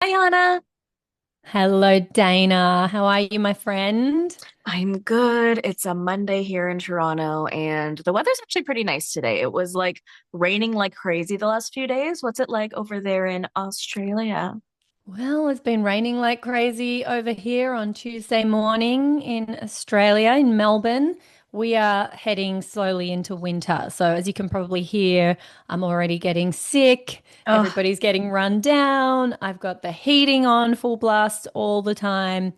Hi, Anna. Hello, Dana. How are you, my friend? I'm good. It's a Monday here in Toronto, and the weather's actually pretty nice today. It was like raining like crazy the last few days. What's it like over there in Australia? Well, it's been raining like crazy over here on Tuesday morning in Australia, in Melbourne. We are heading slowly into winter. So, as you can probably hear, I'm already getting sick. Oh, Everybody's getting run down. I've got the heating on full blast all the time.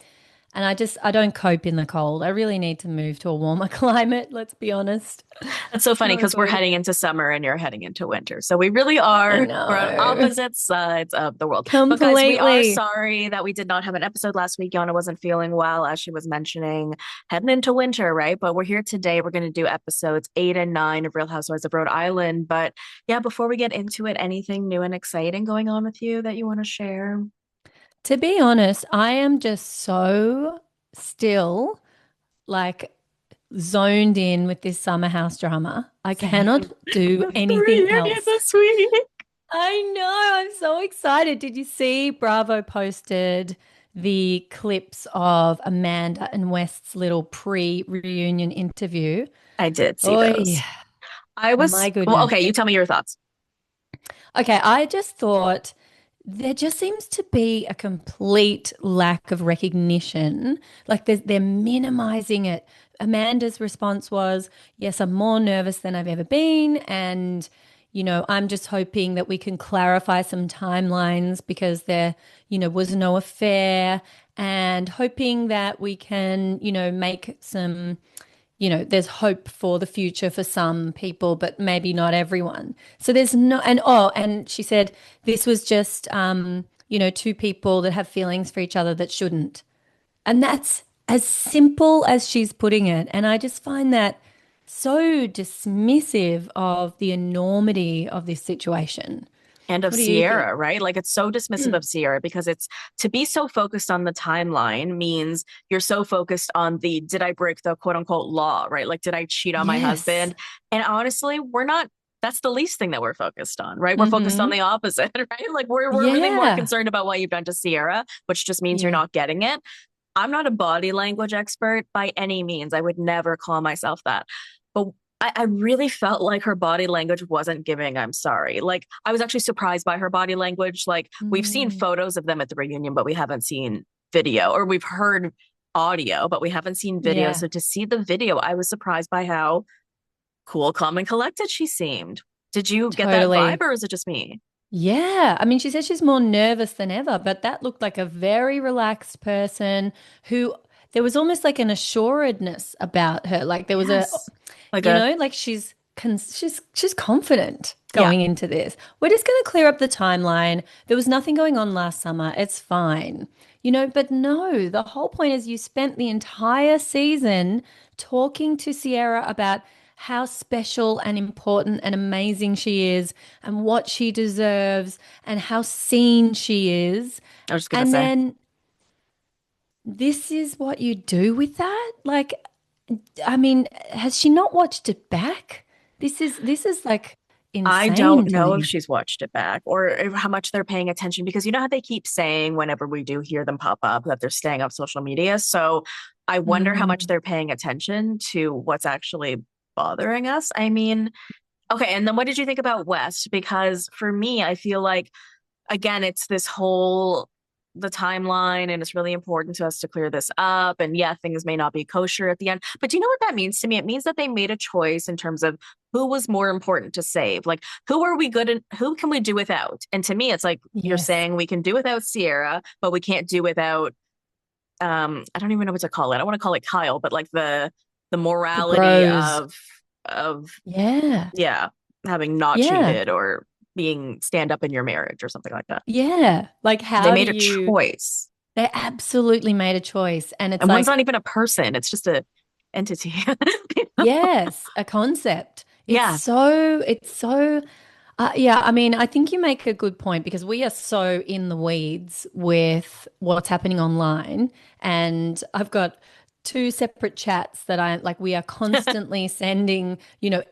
And I don't cope in the cold. I really need to move to a warmer climate, let's be honest. that's so funny So because we're good. heading into summer and you're heading into winter. So we really I we're on know. opposite sides of the world. But guys, we are Completely. sorry that we did not have an episode last week. Yana wasn't feeling well, as she was mentioning, heading into winter, right? But we're here today. We're going to do episodes 8 and 9 of Real Housewives of Rhode Island. But yeah, before we get into it, anything new and exciting going on with you that you want to share? To be honest, I am just so still like zoned in with this summer house drama. I cannot Same. do The anything reunion else. this week. I know, I'm so excited. Did you see Bravo posted the clips of Amanda and West's little pre-reunion interview? I did see Oh, those. I was, my well, goodness. okay, you tell me your thoughts. Okay, I just thought there just seems to be a complete lack of recognition. Like they're minimizing it. Amanda's response was, "Yes, I'm more nervous than I've ever been, and I'm just hoping that we can clarify some timelines because there was no affair, and hoping that we can, make some." There's hope for the future for some people, but maybe not everyone. So there's no, and she said this was just, two people that have feelings for each other that shouldn't. And that's as simple as she's putting it. And I just find that so dismissive of the enormity of this situation. And of What do you think? Sierra, right? Like it's so dismissive of Sierra because it's to be so focused on the timeline means you're so focused on the did I break the quote unquote law, right? Like, did I cheat on my Yes. husband? And honestly, we're not, that's the least thing that we're focused on, right? We're focused on Mm-hmm. the opposite, right? Like we're really more Yeah. concerned about what you've done to Sierra, which just means you're Yeah. not getting it. I'm not a body language expert by any means. I would never call myself that. But I really felt like her body language wasn't giving I'm sorry. Like I was actually surprised by her body language. Like we've seen Mm, photos of them at the reunion, but we haven't seen video, or we've heard audio, but we haven't seen video. yeah. So to see the video, I was surprised by how cool, calm, and collected she seemed. Did you get that vibe Totally. or is it just me? Yeah, I mean, she says she's more nervous than ever, but that looked like a very relaxed person who there was almost like an assuredness about her. Like there was Yes. Like a, like she's confident yeah. going into this. We're just going to clear up the timeline. There was nothing going on last summer. It's fine. But no, the whole point is you spent the entire season talking to Sierra about how special and important and amazing she is and what she deserves and how seen she is. I was just gonna And say. then this is what you do with that? Like, I mean, has she not watched it back? This is like I don't insane to know if me. she's watched it back or how much they're paying attention because you know how they keep saying whenever we do hear them pop up that they're staying off social media. So I wonder how much Mm, they're paying attention to what's actually bothering us. I mean, okay, and then what did you think about West? Because for me, I feel like again, it's this whole the timeline, and it's really important to us to clear this up. And yeah, things may not be kosher at the end, but do you know what that means to me? It means that they made a choice in terms of who was more important to save. Like, who are we good and who can we do without? And to me, it's like you're yes, saying we can do without Sierra, but we can't do without I don't even know what to call it. I want to call it Kyle, but like the the morality bros. of Yeah, yeah, having not yeah, cheated or being stand up in your marriage or something like that. yeah. Like, They how do made a you? choice. They absolutely made a choice, and it's And one's like, not even a person, it's just a entity. yes, a concept. Yeah. It's so. Yeah, I mean, I think you make a good point because we are so in the weeds with what's happening online. And I've got two separate chats that I like we are constantly sending,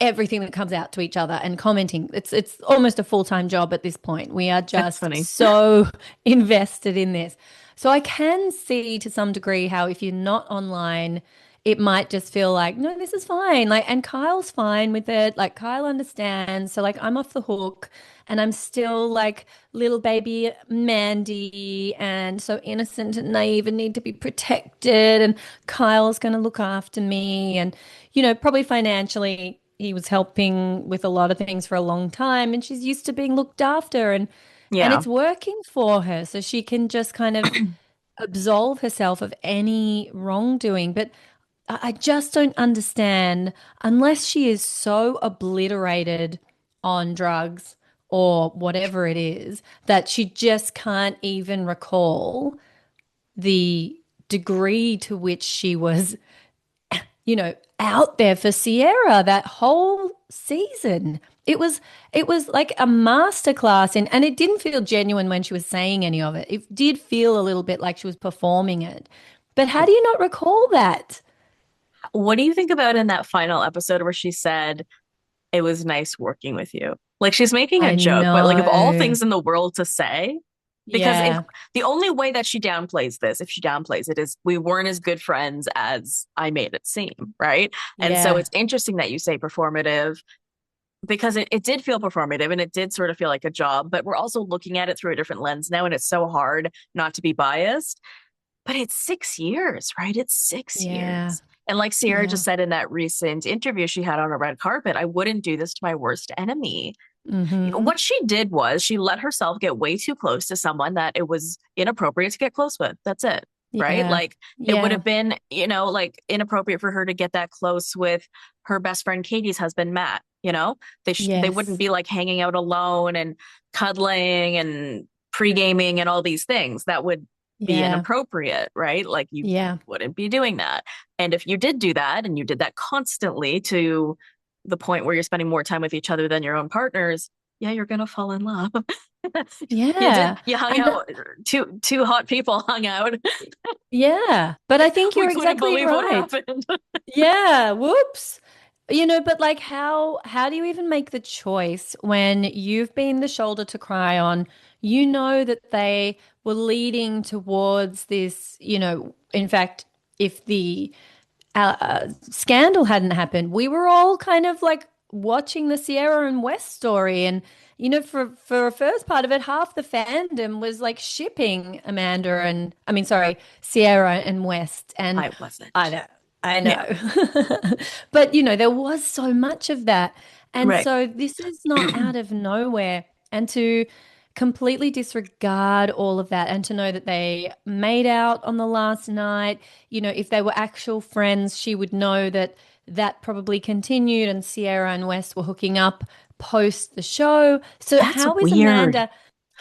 everything that comes out to each other and commenting. It's almost a full-time job at this point. We are That's just funny. so invested in this. So I can see to some degree how if you're not online, it might just feel like, no, this is fine. Like, and Kyle's fine with it. Like, Kyle understands. So, like, I'm off the hook and I'm still like little baby Mandy and so innocent and naive and need to be protected. And Kyle's going to look after me. And, probably financially, he was helping with a lot of things for a long time and she's used to being looked after and Yeah. it's working for her. So she can just kind of absolve herself of any wrongdoing. But I just don't understand unless she is so obliterated on drugs or whatever it is that she just can't even recall the degree to which she was, out there for Sierra that whole season. It was like a masterclass and it didn't feel genuine when she was saying any of it. It did feel a little bit like she was performing it. But how do you not recall that? What do you think about in that final episode where she said, it was nice working with you? Like she's making a I joke, but like of all know. things in the world to say, because if Yeah. the only way that she downplays this, if she downplays it, is we weren't as good friends as I made it seem, right? And so Yeah. it's interesting that you say performative because it did feel performative and it did sort of feel like a job, but we're also looking at it through a different lens now, and it's so hard not to be biased. But it's 6 years, right? It's six Yeah. years. And like Sierra Yeah. just said in that recent interview she had on a red carpet, I wouldn't do this to my worst enemy. Mm-hmm. What she did was she let herself get way too close to someone that it was inappropriate to get close with. That's it. Right. Yeah. Like it would Yeah. have been, like inappropriate for her to get that close with her best friend Katie's husband, Matt. They wouldn't Yes. be like hanging out alone and cuddling and pre-gaming and all these things. That would be Yeah. inappropriate, right? Like you Yeah. wouldn't be doing that. And if you did do that and you did that constantly to the point where you're spending more time with each other than your own partners, yeah, you're gonna fall in love. Yeah. You hung And out, two hot people hung out. yeah. But I think We you're couldn't exactly believe what right. happened. Yeah. Whoops. But like how do you even make the choice when you've been the shoulder to cry on? You know that they were leading towards this, in fact, if the scandal hadn't happened, we were all kind of like watching the Sierra and West story. And, for a first part of it, half the fandom was like shipping Amanda and, I mean, sorry, Sierra and West. And I I wasn't. know, I Yeah, know. But, there was so much of that. And right. so this is not out of nowhere. And to completely disregard all of that and to know that they made out on the last night, if they were actual friends, she would know that that probably continued and Sierra and West were hooking up post the show. So That's how is weird. Amanda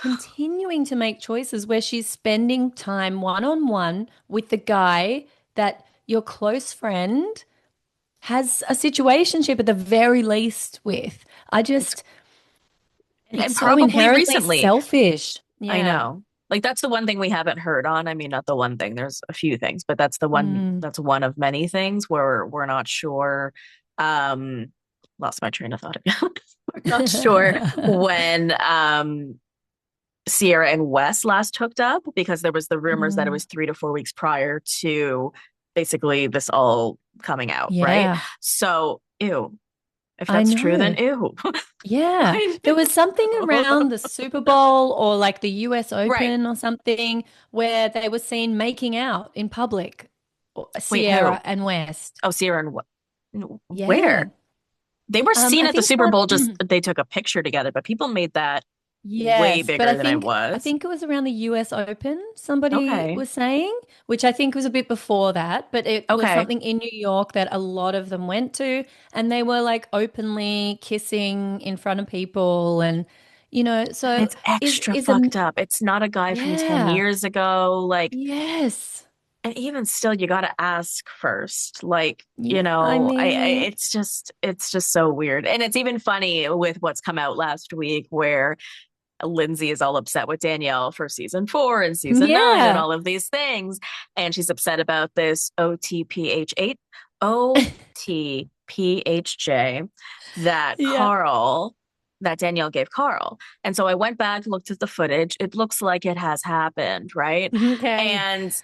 continuing to make choices where she's spending time one on one with the guy that your close friend has a situationship at the very least with? I It's just, it's and so probably inherently recently. selfish. I Yeah. know. Like that's the one thing we haven't heard on. I mean, not the one thing. There's a few things, but Mm. that's one of many things where we're not sure. Um, Lost my train of thought again. We're not sure when Sierra and Wes last hooked up because there was the rumors that it Mm. was 3 to 4 weeks prior to basically this all coming out, right? Yeah, So, ew. If I that's true, know. then ew. Yeah. I There was something know. around the Super Bowl or like the US Right. Open or something where they were seen making out in public, Wait, Sierra who? and West. Oh, Sierra and Yeah. where? They were seen I at the think Super one Bowl, just they took a picture together, but people made that way yes, but bigger I than it think I was. think it was around the US Open, somebody Okay. was saying, which I think was a bit before that, but it was Okay. something in New York that a lot of them went to, and they were like openly kissing in front of people and so It's is extra is a fucked up. It's not a guy from 10 yeah. years ago. Like, Yes. and even still, you got to ask first. Like, Yeah, I mean, it's just so weird. And it's even funny with what's come out last week where Lindsay is all upset with Danielle for season 4 and season 9 and Yeah. all of these things. And she's upset about this OTPH8, OTPHJ that Yeah. that Danielle gave Carl. And so I went back, looked at the footage. It looks like it has happened, right? Okay. And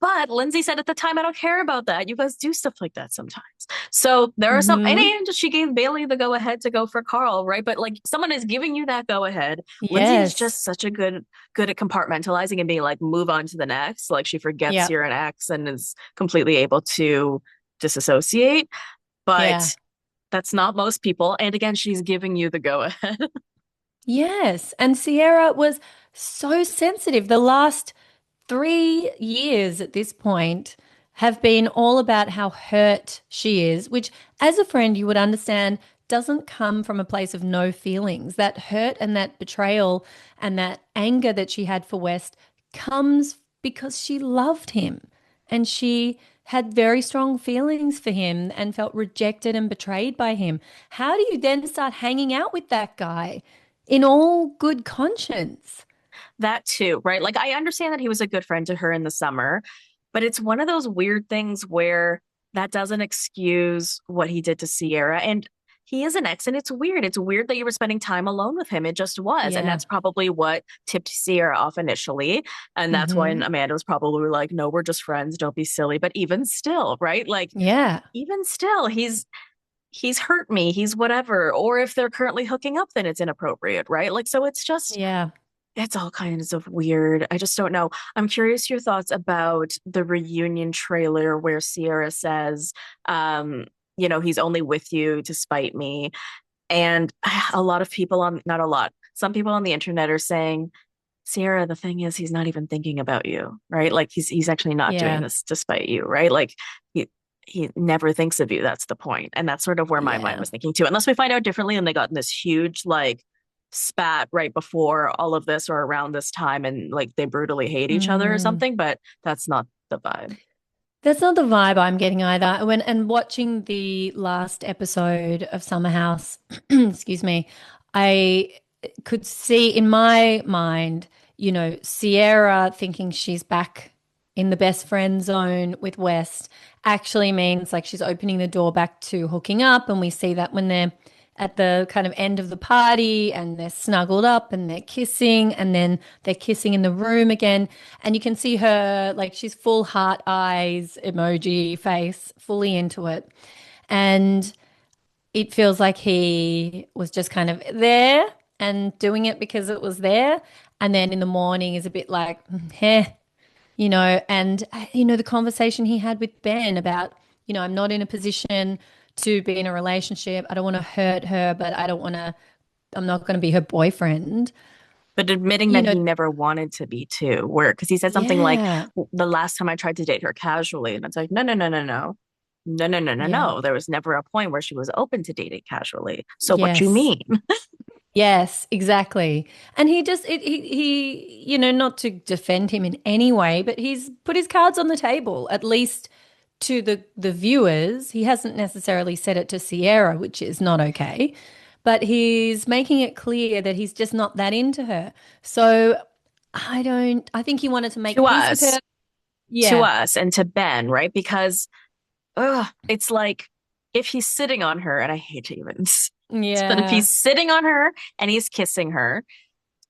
but Lindsay said at the time, I don't care about that. You guys do stuff like that sometimes. So there are some, Hmm. and she gave Bailey the go ahead to go for Carl, right? But like someone is giving you that go ahead. Lindsay is Yes. just such a good at compartmentalizing and being like, move on to the next. Like she forgets Yeah. you're an ex and is completely able to disassociate. Yeah. But that's not most people. And again, she's giving you the go ahead. Yes. And Sierra was so sensitive. The last 3 years at this point have been all about how hurt she is, which, as a friend, you would understand doesn't come from a place of no feelings. That hurt and that betrayal and that anger that she had for West comes because she loved him and she had very strong feelings for him and felt rejected and betrayed by him. How do you then start hanging out with that guy in all good conscience? That too, right? Like I understand that he was a good friend to her in the summer, but it's one of those weird things where that doesn't excuse what he did to Sierra. And he is an ex, and it's weird. It's weird that you were spending time alone with him. It just was. And Yeah. that's probably what tipped Sierra off initially. And that's when Hmm. Amanda was probably like, no, we're just friends. Don't be silly. But even still, right? Like, Yeah. even still, he's hurt me. He's whatever. Or if they're currently hooking up, then it's inappropriate, right? Like, so it's just Yeah. it's all kinds of weird. I just don't know. I'm curious your thoughts about the reunion trailer where Sierra says, um, he's only with you to spite me. And a lot of people not a lot, some people on the internet are saying, Sierra, the thing is, he's not even thinking about you, right? Like he's actually not doing Yeah. this to spite you, right? Like he never thinks of you. That's the point. And that's sort of where my mind Yeah. was thinking too. Unless we find out differently and they got in this huge like spat right before all of this or around this time and like they brutally hate each other or Mm. something, but that's not the vibe. That's not the vibe I'm getting either. When and watching the last episode of Summer House, excuse me, I could see in my mind, Sierra thinking she's back in the best friend zone with West actually means like she's opening the door back to hooking up. And we see that when they're at the kind of end of the party and they're snuggled up and they're kissing and then they're kissing in the room again. And you can see her like she's full heart eyes, emoji face, fully into it. And it feels like he was just kind of there and doing it because it was there. And then in the morning is a bit like, heh, the conversation he had with Ben about, I'm not in a position to be in a relationship. I don't want to hurt her, but I'm not going to be her boyfriend. But admitting You that know, he never wanted to be too, where because he said something like yeah, the last time I tried to date her casually, and it's like, no, no, no, no, no. No, no, no, no, yeah, no. There was never a point where she was open to dating casually. So what you yes, mean? yes, exactly. And not to defend him in any way, but he's put his cards on the table, at least to the viewers. He hasn't necessarily said it to Sierra, which is not okay, but he's making it clear that he's just not that into her. So I think he wanted to make To peace with her. us, to Yeah. us, and to Ben, right? Because it's like if he's sitting on her, and I hate to even, but if Yeah. he's sitting on her and he's kissing her,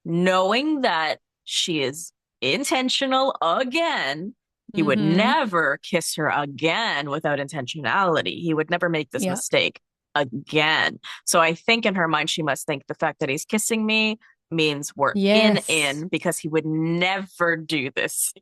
knowing that she is intentional again, he would Mm-hmm. never kiss her again without intentionality. He would never make this Yeah. mistake again. So I think in her mind, she must think the fact that he's kissing me means we're Yes. in because he would never do this.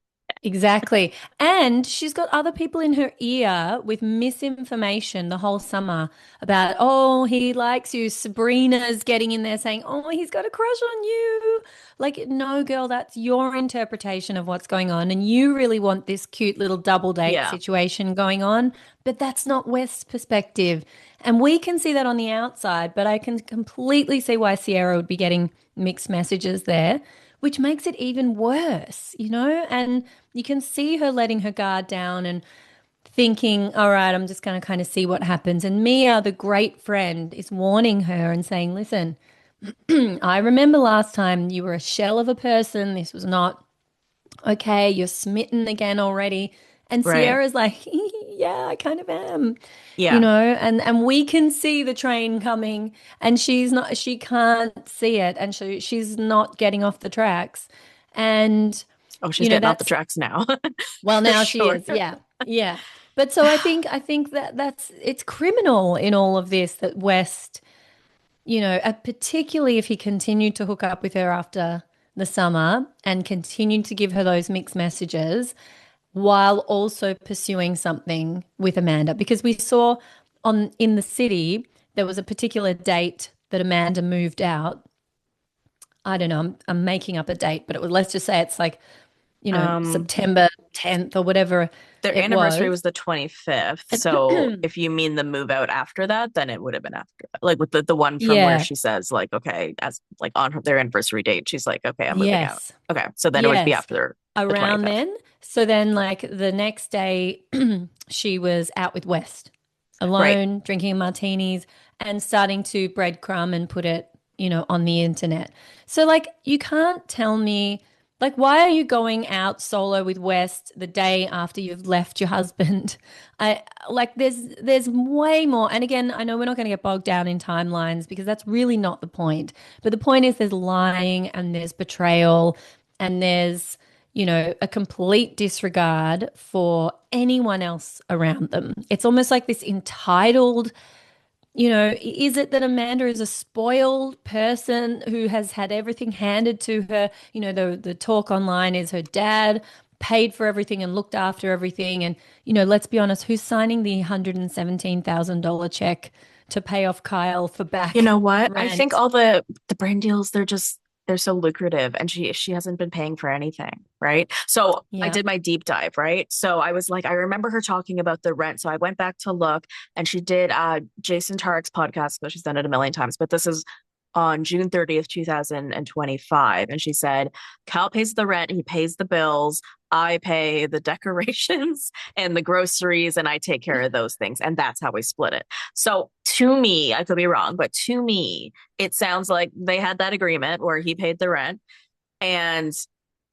Exactly. And she's got other people in her ear with misinformation the whole summer about, oh, he likes you. Sabrina's getting in there saying, oh, he's got a crush on you. Like, no, girl, that's your interpretation of what's going on. And you really want this cute little double date Yeah. situation going on. But that's not West's perspective. And we can see that on the outside, but I can completely see why Sierra would be getting mixed messages there, which makes it even worse, And you can see her letting her guard down and thinking, all right, I'm just going to kind of see what happens. And Mia, the great friend, is warning her and saying, listen, I remember last time you were a shell of a person. This was not okay. You're smitten again already. And Right. Sierra's like, yeah, I kind of am, Yeah. and we can see the train coming and she can't see it and she's not getting off the tracks. And, Oh, she's getting off the that's, tracks now. well, For now she sure. is. Yeah. Yeah. But so I think that it's criminal in all of this that West, particularly if he continued to hook up with her after the summer and continued to give her those mixed messages while also pursuing something with Amanda. Because we saw on in the city, there was a particular date that Amanda moved out. I don't know, I'm making up a date, but let's just say it's like, Um, September 10th or whatever their it anniversary was. was the 25th. So if you mean the move out after that, then it would have been after that. Like with the one from where Yeah. she says, like, okay, as like on their anniversary date, she's like, okay, I'm moving out. Yes. Okay. So then it would be Yes. after the Around 25th. then. So then, like, the next day, she was out with West, Right. alone, drinking martinis and starting to breadcrumb and put it, on the internet. So, like, you can't tell me, like, why are you going out solo with West the day after you've left your husband? I like there's way more. And again, I know we're not going to get bogged down in timelines because that's really not the point. But the point is there's lying and there's betrayal and there's a complete disregard for anyone else around them. It's almost like this entitled, is it that Amanda is a spoiled person who has had everything handed to her? The talk online is her dad paid for everything and looked after everything. And, let's be honest, who's signing the $117,000 check to pay off Kyle for You back know what? I think rent? all the brand deals, they're so lucrative and she hasn't been paying for anything, right? So I Yeah. did my deep dive, right? So I was like, I remember her talking about the rent. So I went back to look and she did Jason Tarek's podcast, but she's done it a million times. But this is on June 30th, 2025. And she said, Cal pays the rent, he pays the bills. I pay the decorations and the groceries, and I take care of those things. And that's how we split it. So to me, I could be wrong, but to me, it sounds like they had that agreement where he paid the rent and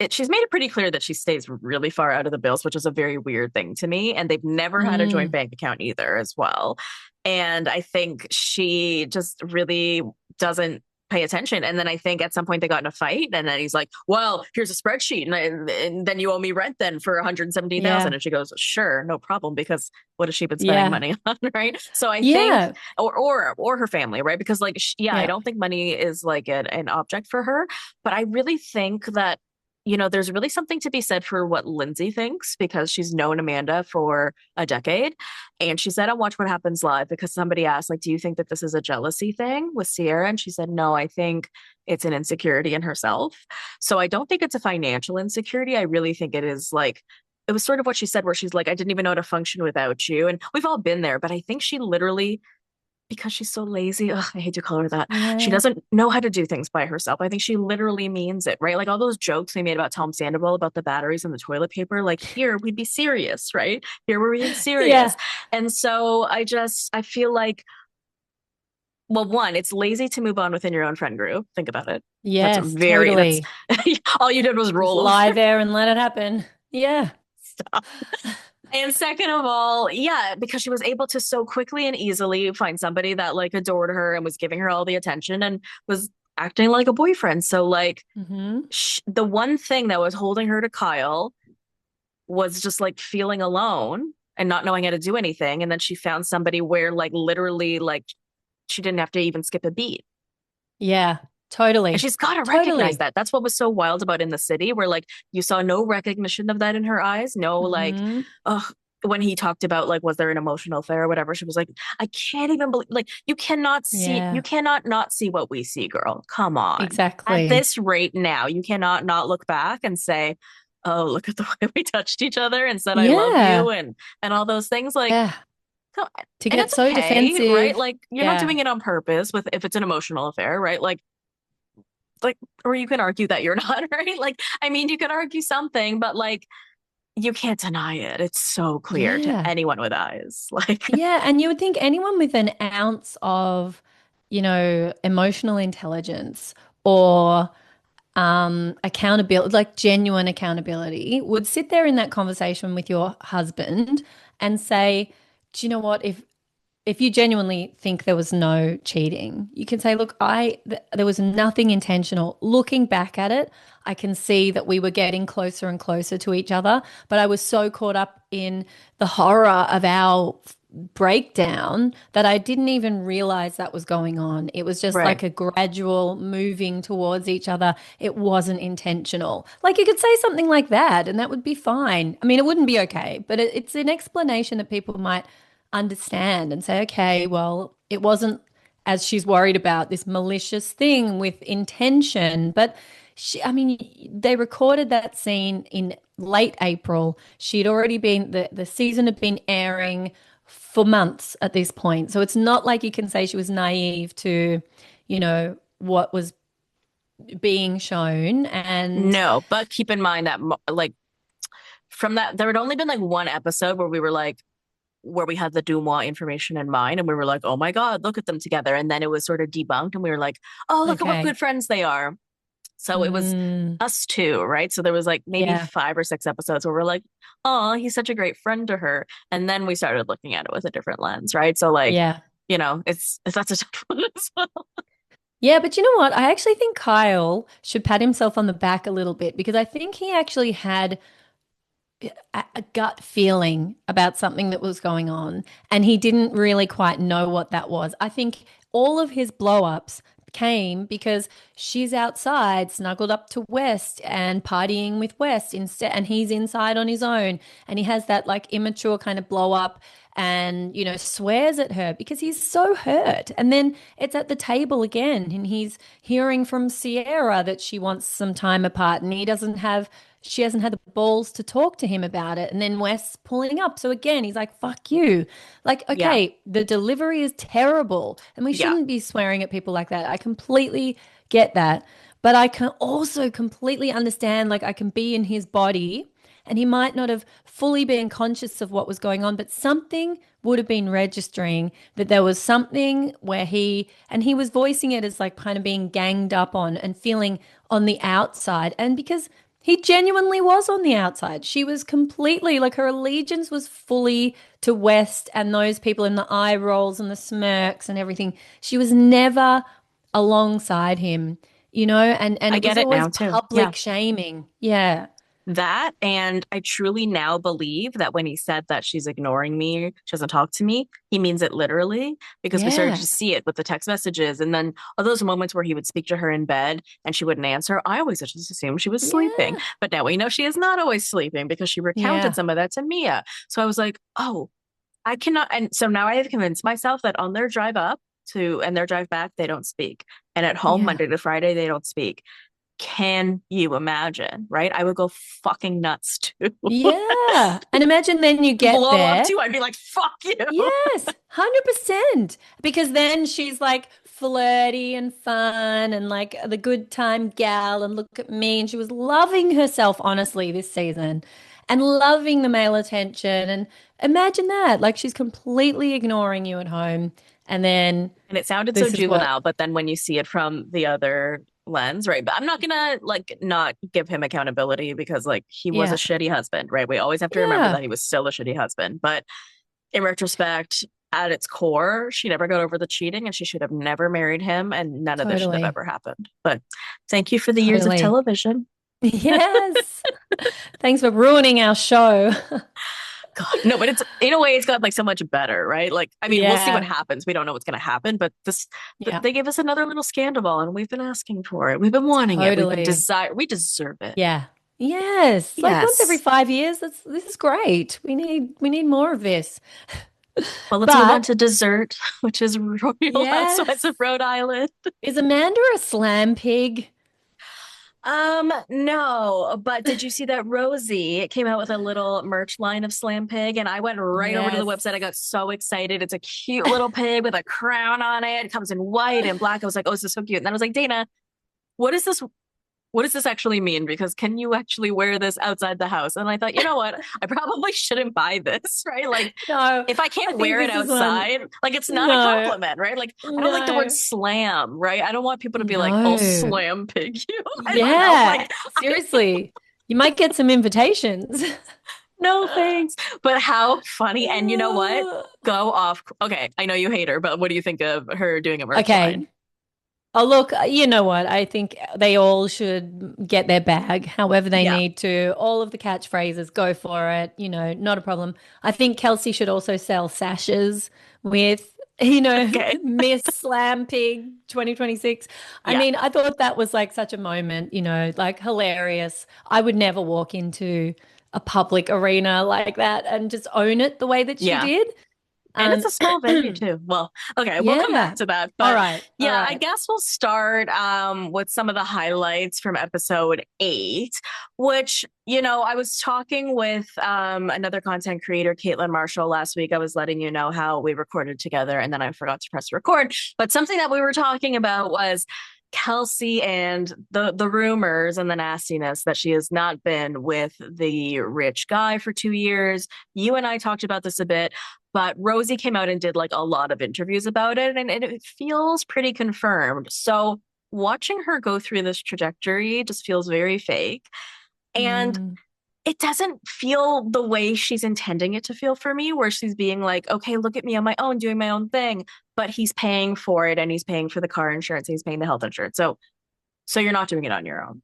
she's made it pretty clear that she stays really far out of the bills, which is a very weird thing to me. And they've never had a joint Mm, bank account either, as well. And I think she just really doesn't pay attention. And then I think at some point they got in a fight, and then he's like, "Well, here's a spreadsheet, and then you owe me rent then for 117,000." yeah. And she goes, "Sure, no problem," because what has she been spending Yeah. money on, right? So I think, Yeah. or her family, right? Because like, yeah, I Yeah. don't think money is like an object for her, but I really think that, there's really something to be said for what Lindsay thinks because she's known Amanda for a decade. And she said on Watch What Happens Live, because somebody asked, like, do you think that this is a jealousy thing with Sierra? And she said, no, I think it's an insecurity in herself. So I don't think it's a financial insecurity. I really think it is like, it was sort of what she said, where she's like, I didn't even know how to function without you. And we've all been there, but I think she literally, because she's so lazy. Ugh, I hate to call her that. She Yeah. doesn't know how to do things by herself. I think she literally means it, right? Like all those jokes they made about Tom Sandoval about the batteries and the toilet paper. Like here, we'd be serious, right? Here, we're being serious. Yeah. And so I feel like, well, one, it's lazy to move on within your own friend group. Think about it. Yes, totally. All you did was Just roll lie over there and let it happen. Yeah. stuff. And second of all, yeah, because she was able to so quickly and easily find somebody that like adored her and was giving her all the attention and was acting like a boyfriend. So like Hmm. the one thing that was holding her to Kyle was just like feeling alone and not knowing how to do anything. And then she found somebody where like literally like she didn't have to even skip a beat. Yeah, And totally. she's got to recognize Totally. that. That's what was so wild about In the City, where like you saw no recognition of that in her eyes. No, like, Hmm. when he talked about like, was there an emotional affair or whatever, she was like, I can't even believe, like, you Yeah, cannot not see what we see, girl. Come on. At exactly. this rate now, you cannot not look back and say, oh, look at the way we touched each other and said, I love you Yeah. and all those things. Like, Yeah. so, To and get it's so okay, right? defensive. Like, you're not Yeah. doing it on purpose with if it's an emotional affair, right? Like, or you can argue that you're not, right? Like, I mean, you could argue something, but like, you can't deny it. It's so clear to Yeah. anyone with eyes. Like, Yeah. And you would think anyone with an ounce of, emotional intelligence or accountability, like genuine accountability, would sit there in that conversation with your husband and say, do you know what? If you genuinely think there was no cheating, you can say, look, there was nothing intentional. Looking back at it, I can see that we were getting closer and closer to each other, but I was so caught up in the horror of our breakdown that I didn't even realize that was going on. It was just Right. like a gradual moving towards each other. It wasn't intentional. Like you could say something like that, and that would be fine. I mean, it wouldn't be okay, but it's an explanation that people might understand and say, okay, well, it wasn't as she's worried about this malicious thing with intention. But I mean, they recorded that scene in late April. She'd already been, the season had been airing for months at this point. So it's not like you can say she was naive to, what was being shown. And No, but keep in mind that like from that there had only been like one episode where we were like where we had the Dumois information in mind and we were like, oh my God, look at them together. And then it was sort of debunked and we were like, oh, look at what okay. good friends they are. So it was Mm, us two, right? So there was like maybe yeah. 5 or 6 episodes where we're like, oh, he's such a great friend to her. And then we started looking at it with a different lens, right? So like, Yeah. it's that's a tough one as well. Yeah, but you know what? I actually think Kyle should pat himself on the back a little bit because I think he actually had a gut feeling about something that was going on and he didn't really quite know what that was. I think all of his blow ups came because she's outside snuggled up to West and partying with West instead and he's inside on his own and he has that like immature kind of blow up and swears at her because he's so hurt and then it's at the table again and he's hearing from Sierra that she wants some time apart and she hasn't had the balls to talk to him about it. And then Wes pulling up. So again, he's like, fuck you. Like, Yeah. okay, the delivery is terrible. And we Yeah. shouldn't be swearing at people like that. I completely get that. But I can also completely understand, like, I can be in his body and he might not have fully been conscious of what was going on, but something would have been registering that there was something where he was voicing it as like kind of being ganged up on and feeling on the outside. And because he genuinely was on the outside. She was completely like her allegiance was fully to West and those people in the eye rolls and the smirks and everything. She was never alongside him, and I it was get it always now too. Yeah. public shaming. Yeah. That, and I truly now believe that when he said that she's ignoring me, she doesn't talk to me, he means it literally because we started Yeah. to see it with the text messages. And then all those moments where he would speak to her in bed and she wouldn't answer, I always just assumed she was sleeping. Yeah. But now we know she is not always sleeping because she recounted Yeah. some of that to Mia. So I was like, oh, I cannot. And so now I have convinced myself that on their drive up to and their drive back, they don't speak. And at home, Yeah. Monday to Friday, they don't speak. Can you imagine? Right? I would go fucking nuts too. Yeah. And imagine then you get Blow up there. too. I'd be like, fuck you. Yes, 100%. Because then she's like flirty and fun and like the good time gal and look at me. And she was loving herself, honestly, this season and loving the male attention. And imagine that. Like she's completely ignoring you at home. And then And it sounded so this is what, juvenile, but then when you see it from the other lens, right? But I'm not gonna like not give him accountability because like he was a yeah, shitty husband, right? We always have to remember yeah, that he was still a shitty husband. But in retrospect, at its core, she never got over the cheating and she should have never married him and none of this should have totally, ever happened. But thank you for the years of totally. television. Yes. Thanks for ruining our show. God, no, but it's in a way it's got like so much better, right? Like, I mean, we'll see what Yeah, happens. We don't know what's going to happen, but yeah, they gave us another little scandal ball, and we've been asking for it. We've been wanting it. totally. We deserve it. Yeah. Yes. Like once every Yes. 5 years. This is great. We need more of this. Well, let's move on But to dessert, which is Royal Housewives of yes. Rhode Island. Is Amanda a slam pig? No, but did you see that Rosie? It came out with a little merch line of Slam Pig, and I went right over to the Yes. website. I got so excited. It's a cute little pig with a crown on it. It comes in white and black. I was like, oh, this is so cute. And then I was like, Dana, what is this? what does this actually mean? Because can you actually wear this outside the house? And I thought, you know what? I probably shouldn't buy this, right? Like, No, if I I can't think wear it this is one. outside, like it's not a No, compliment, right? Like I don't like the word no, slam, right? I don't want people to be like, "I'll no. slam pig you." I don't know. Yeah, Like, seriously. You might get some invitations. no thanks. But how funny. And you know what? Go off. Okay, I know you hate her, but what do you think of her doing a merch line? Okay. Oh, look, you know what? I think they all should get their bag however they Yeah. need to. All of the catchphrases, go for it. Not a problem. I think Kelsey should also sell sashes with, Okay. Miss Slam Pig 2026. I Yeah. mean, I thought that was like such a moment, like hilarious. I would never walk into a public arena like that and just own it the way that she Yeah. did. And it's Um, a small venue too. Well, okay, we'll come back yeah. to that. All But right. All yeah, I right. guess we'll start with some of the highlights from episode 8, which, I was talking with another content creator, Caitlin Marshall, last week. I was letting you know how we recorded together and then I forgot to press record. But something that we were talking about was Kelsey and the rumors and the nastiness that she has not been with the rich guy for 2 years. You and I talked about this a bit, but Rosie came out and did like a lot of interviews about it, and it feels pretty confirmed. So watching her go through this trajectory just feels very fake. And Mm, it doesn't feel the way she's intending it to feel for me, where she's being like, okay, look at me on my own, doing my own thing, but he's paying for it and he's paying for the car insurance, and he's paying the health insurance. So you're not doing it on your own.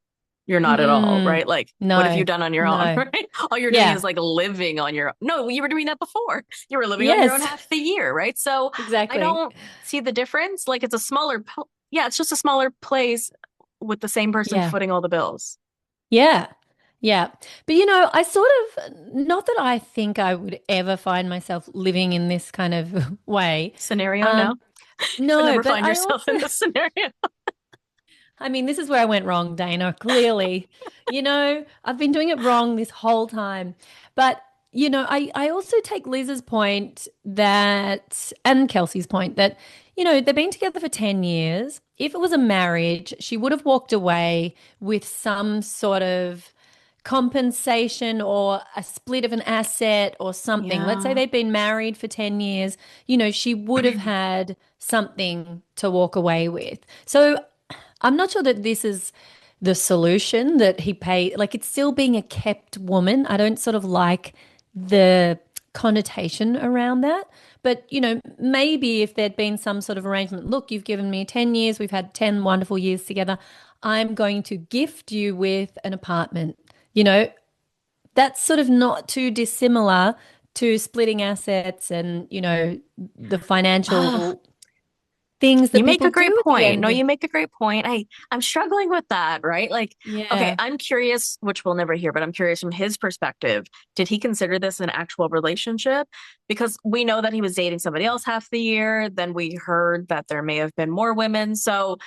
You're not at all, mm-mm. right? Like, what have you No, done on your own, no. right? All you're doing is Yeah. like living on your own. No, you were doing that before. You were living on your own Yes, half the year, right? So I exactly. don't see the difference. Like, it's a yeah, it's just a smaller place with the same person Yeah. footing all the bills. Yeah. Yeah. But I sort of, not that I think I would ever find myself living in this kind of way. Scenario, no? Um, You'll no, never but find I yourself in also, this scenario. I mean, this is where I went wrong, Dana, clearly. I've been doing it wrong this whole time. But, I also take Liz's point and Kelsey's point that, they've been together for 10 years. If it was a marriage, she would have walked away with some sort of compensation or a split of an asset or something. Let's say Yeah. they've been married for 10 years, she would have had something to walk away with. So I'm not sure that this is the solution that he paid. Like it's still being a kept woman. I don't sort of like the connotation around that. But, maybe if there'd been some sort of arrangement, look, you've given me 10 years, we've had 10 wonderful years together. I'm going to gift you with an apartment. You know, that's sort of not too dissimilar to splitting assets and, the Oh, financial things you that make people a great do at the point. No, end. you make a great point. I'm struggling with that, right? Like, okay, Yeah. I'm curious, which we'll never hear, but I'm curious from his perspective. Did he consider this an actual relationship? Because we know that he was dating somebody else half the year. Then we heard that there may have been more women. So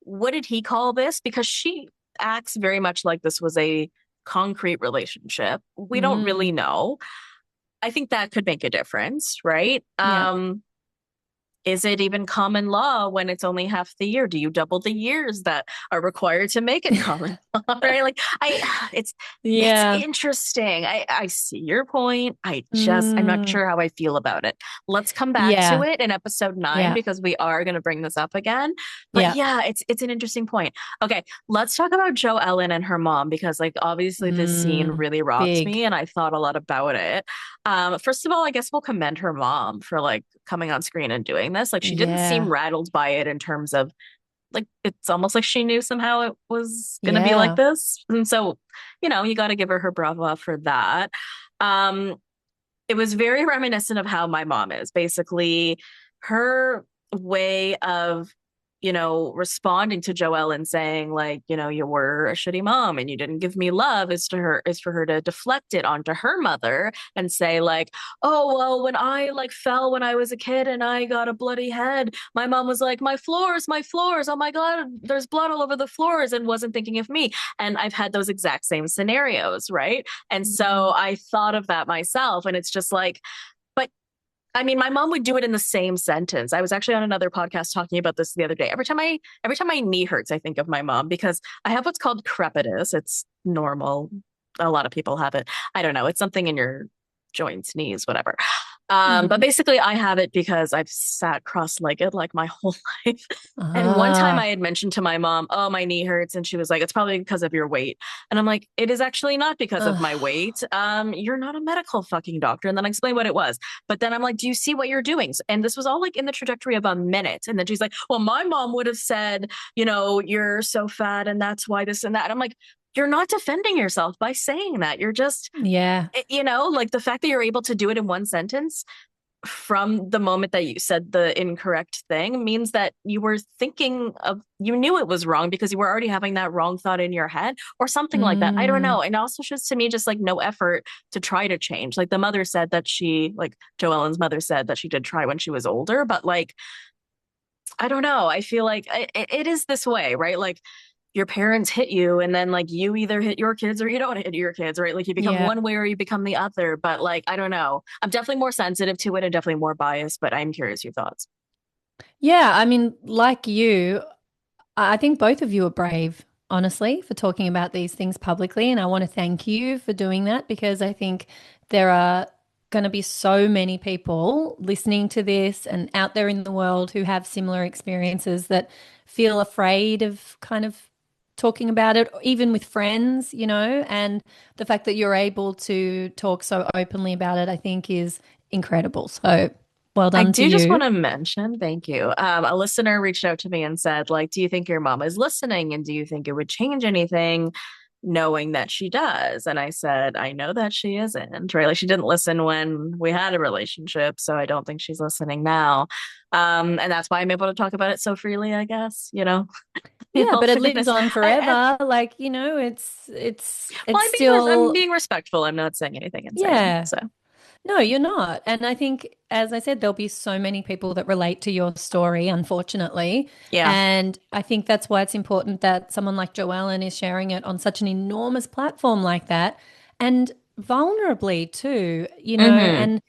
what did he call this? Because she acts very much like this was a concrete relationship. We don't Mm, really know. I think that could make a difference, right? yeah. Is it even common law when it's only half the year? Do you double the years that are required to make it common law? Right? Like it's Yeah. interesting. I see your point. I'm not Mm, sure how I feel about it. Let's come back to yeah. it in episode 9 Yeah. because we are going to bring this up again. But Yeah. yeah, it's an interesting point. Okay, let's talk about Joe Ellen and her mom because like obviously this scene Mm, really rocked big. me and I thought a lot about it. First of all, I guess we'll commend her mom for like coming on screen and doing this. Like she didn't seem Yeah. rattled by it in terms of like it's almost like she knew somehow it was gonna be like Yeah. this. And so, you got to give her brava for that. Um, it was very reminiscent of how my mom is. Basically, her way of, responding to Joelle and saying, like, you were a shitty mom and you didn't give me love is for her to deflect it onto her mother and say, like, oh, well, when I like fell when I was a kid and I got a bloody head, my mom was like, my floors. Oh my God, there's blood all over the floors and wasn't thinking of me. And I've had those exact same scenarios, right? And so Mm, I thought of that myself. And it's just like, but I mean, my mom would do it in the same sentence. I was actually on another podcast talking about this the other day. Every time my knee hurts, I think of my mom because I have what's called crepitus. It's normal. A lot of people have it. I don't know. It's something in your joints, knees, whatever. But Hmm. basically, I have it because I've sat cross-legged like my whole life. And one time I Ah, had mentioned to my mom, "Oh, my knee hurts," and she was like, "It's probably because of your weight." And I'm like, "It is actually not because of my ugh, weight. You're not a medical fucking doctor." And then I explained what it was. But then I'm like, "Do you see what you're doing?" And this was all like in the trajectory of a minute. And then she's like, "Well, my mom would have said, you're so fat, and that's why this and that." And I'm like, you're not defending yourself by saying that. You're just yeah, like the fact that you're able to do it in one sentence from the moment that you said the incorrect thing means that you knew it was wrong because you were already having that wrong thought in your head or something like that. I don't mm, know. And also just to me, just like no effort to try to change. Like the mother said that like Joellen's mother said that she did try when she was older, but like, I don't know. I feel like it is this way, right? Like your parents hit you and then like you either hit your kids or you don't hit your kids, right? Like you become yeah. one way or you become the other. But like, I don't know. I'm definitely more sensitive to it and definitely more biased, but I'm curious your thoughts. Yeah, I mean, like you, I think both of you are brave, honestly, for talking about these things publicly. And I want to thank you for doing that because I think there are going to be so many people listening to this and out there in the world who have similar experiences that feel afraid of kind of talking about it, even with friends, and the fact that you're able to talk so openly about it, I think is incredible. So well I done to do just want you. to mention, thank you. A listener reached out to me and said, like, do you think your mom is listening? And do you think it would change anything knowing that she does? And I said, I know that she isn't, right? Like, she didn't listen when we had a relationship. So I don't think she's listening now. And that's why I'm able to talk about it so freely, I guess, in Yeah, all but it lives fairness. on I forever. Like, it's well, it's I'm still being respectful. I'm not saying anything insane. yeah. So No, you're not. And I think, as I said, there'll be so many people that relate to your story, unfortunately. yeah. And I think that's why it's important that someone like Joellen is sharing it on such an enormous platform like that and vulnerably too, Hmm. and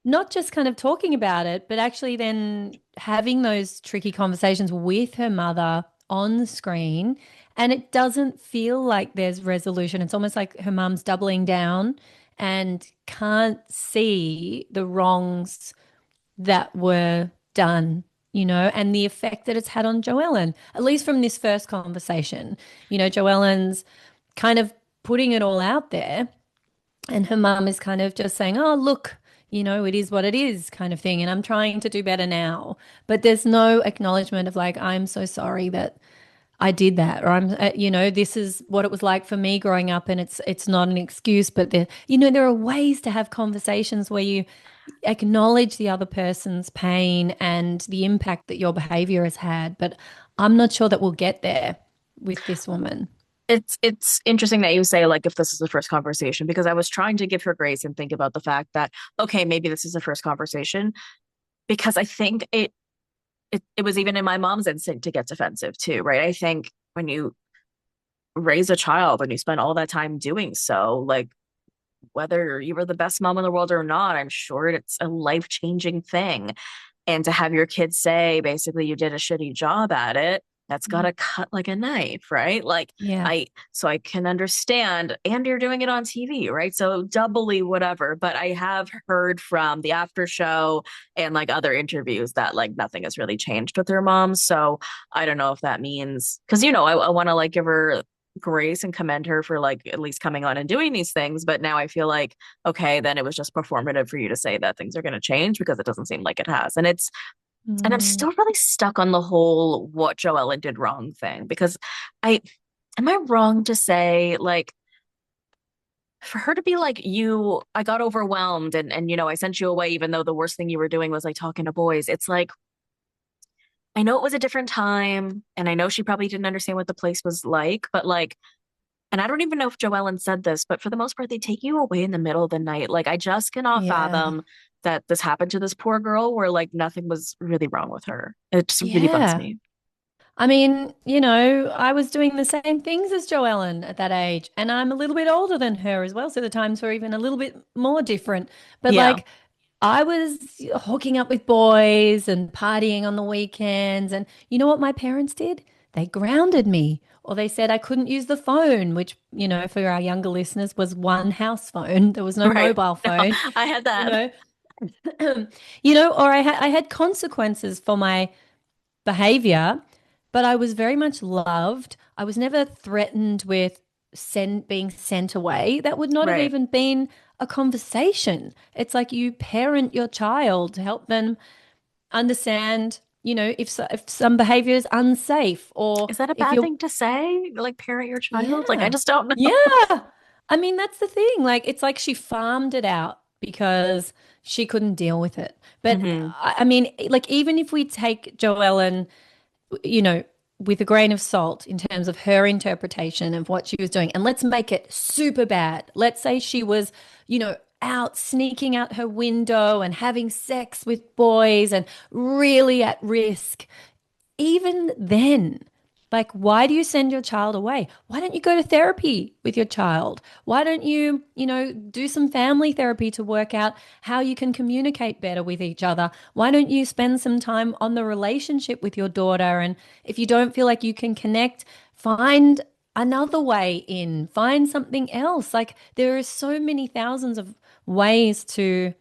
not just kind of talking about it, but actually then having those tricky conversations with her mother on the screen. And it doesn't feel like there's resolution. It's almost like her mum's doubling down and can't see the wrongs that were done, and the effect that it's had on Joellen, at least from this first conversation. Joellen's kind of putting it all out there, and her mum is kind of just saying, oh, look, it is what it is, kind of thing. And I'm trying to do better now. But there's no acknowledgement of like, I'm so sorry that I did that, or this is what it was like for me growing up, and it's not an excuse, but there are ways to have conversations where you acknowledge the other person's pain and the impact that your behavior has had. But I'm not sure that we'll get there with this woman. It's interesting that you say like if this is the first conversation because I was trying to give her grace and think about the fact that okay, maybe this is the first conversation because I think it was even in my mom's instinct to get defensive too, right? I think when you raise a child and you spend all that time doing so, like whether you were the best mom in the world or not, I'm sure it's a life-changing thing. And to have your kids say basically you did a shitty job at it, that's got Mm. to cut like a knife, right? Like Yeah. so I can understand, and you're doing it on TV, right? So doubly whatever. But I have heard from the after show and like other interviews that like nothing has really changed with her mom. So I don't know if that means because I want to like give her grace and commend her for like at least coming on and doing these things. But now I feel like, okay, then it was just performative for you to say that things are going to change because it doesn't seem like it has. And I'm Mm. still really stuck on the whole what Joella did wrong thing because I am I wrong to say like for her to be like I got overwhelmed and I sent you away even though the worst thing you were doing was like talking to boys. It's like I know it was a different time and I know she probably didn't understand what the place was like, but like and I don't even know if Joellen said this, but for the most part, they take you away in the middle of the night. Like, I just cannot Yeah. fathom that this happened to this poor girl where, like, nothing was really wrong with her. It just really bugs Yeah. me. I mean, I was doing the same things as Joellen at that age, and I'm a little bit older than her as well, so the times were even a little bit more different. But Yeah. like I was hooking up with boys and partying on the weekends. And you know what my parents did? They grounded me, or they said I couldn't use the phone, which, for our younger listeners was one house phone. There was no Right. mobile No, phone, I had you that. know. Or I had consequences for my behavior, but I was very much loved. I was never threatened with being sent away. That would not have Right. even been a conversation. It's like you parent your child to help them understand, if some behavior is unsafe, or Is that a if bad you're, thing to say? Like parent your child? Like I yeah, just don't know. yeah. I mean, that's the thing. Like, it's like she farmed it out because she couldn't deal with it. But Hmm. I mean, like, even if we take Joellen, you know, with a grain of salt in terms of her interpretation of what she was doing. And let's make it super bad. Let's say she was, out sneaking out her window and having sex with boys and really at risk. Even then, like, why do you send your child away? Why don't you go to therapy with your child? Why don't you, do some family therapy to work out how you can communicate better with each other? Why don't you spend some time on the relationship with your daughter? And if you don't feel like you can connect, find another way in, find something else. Like, there are so many thousands of ways to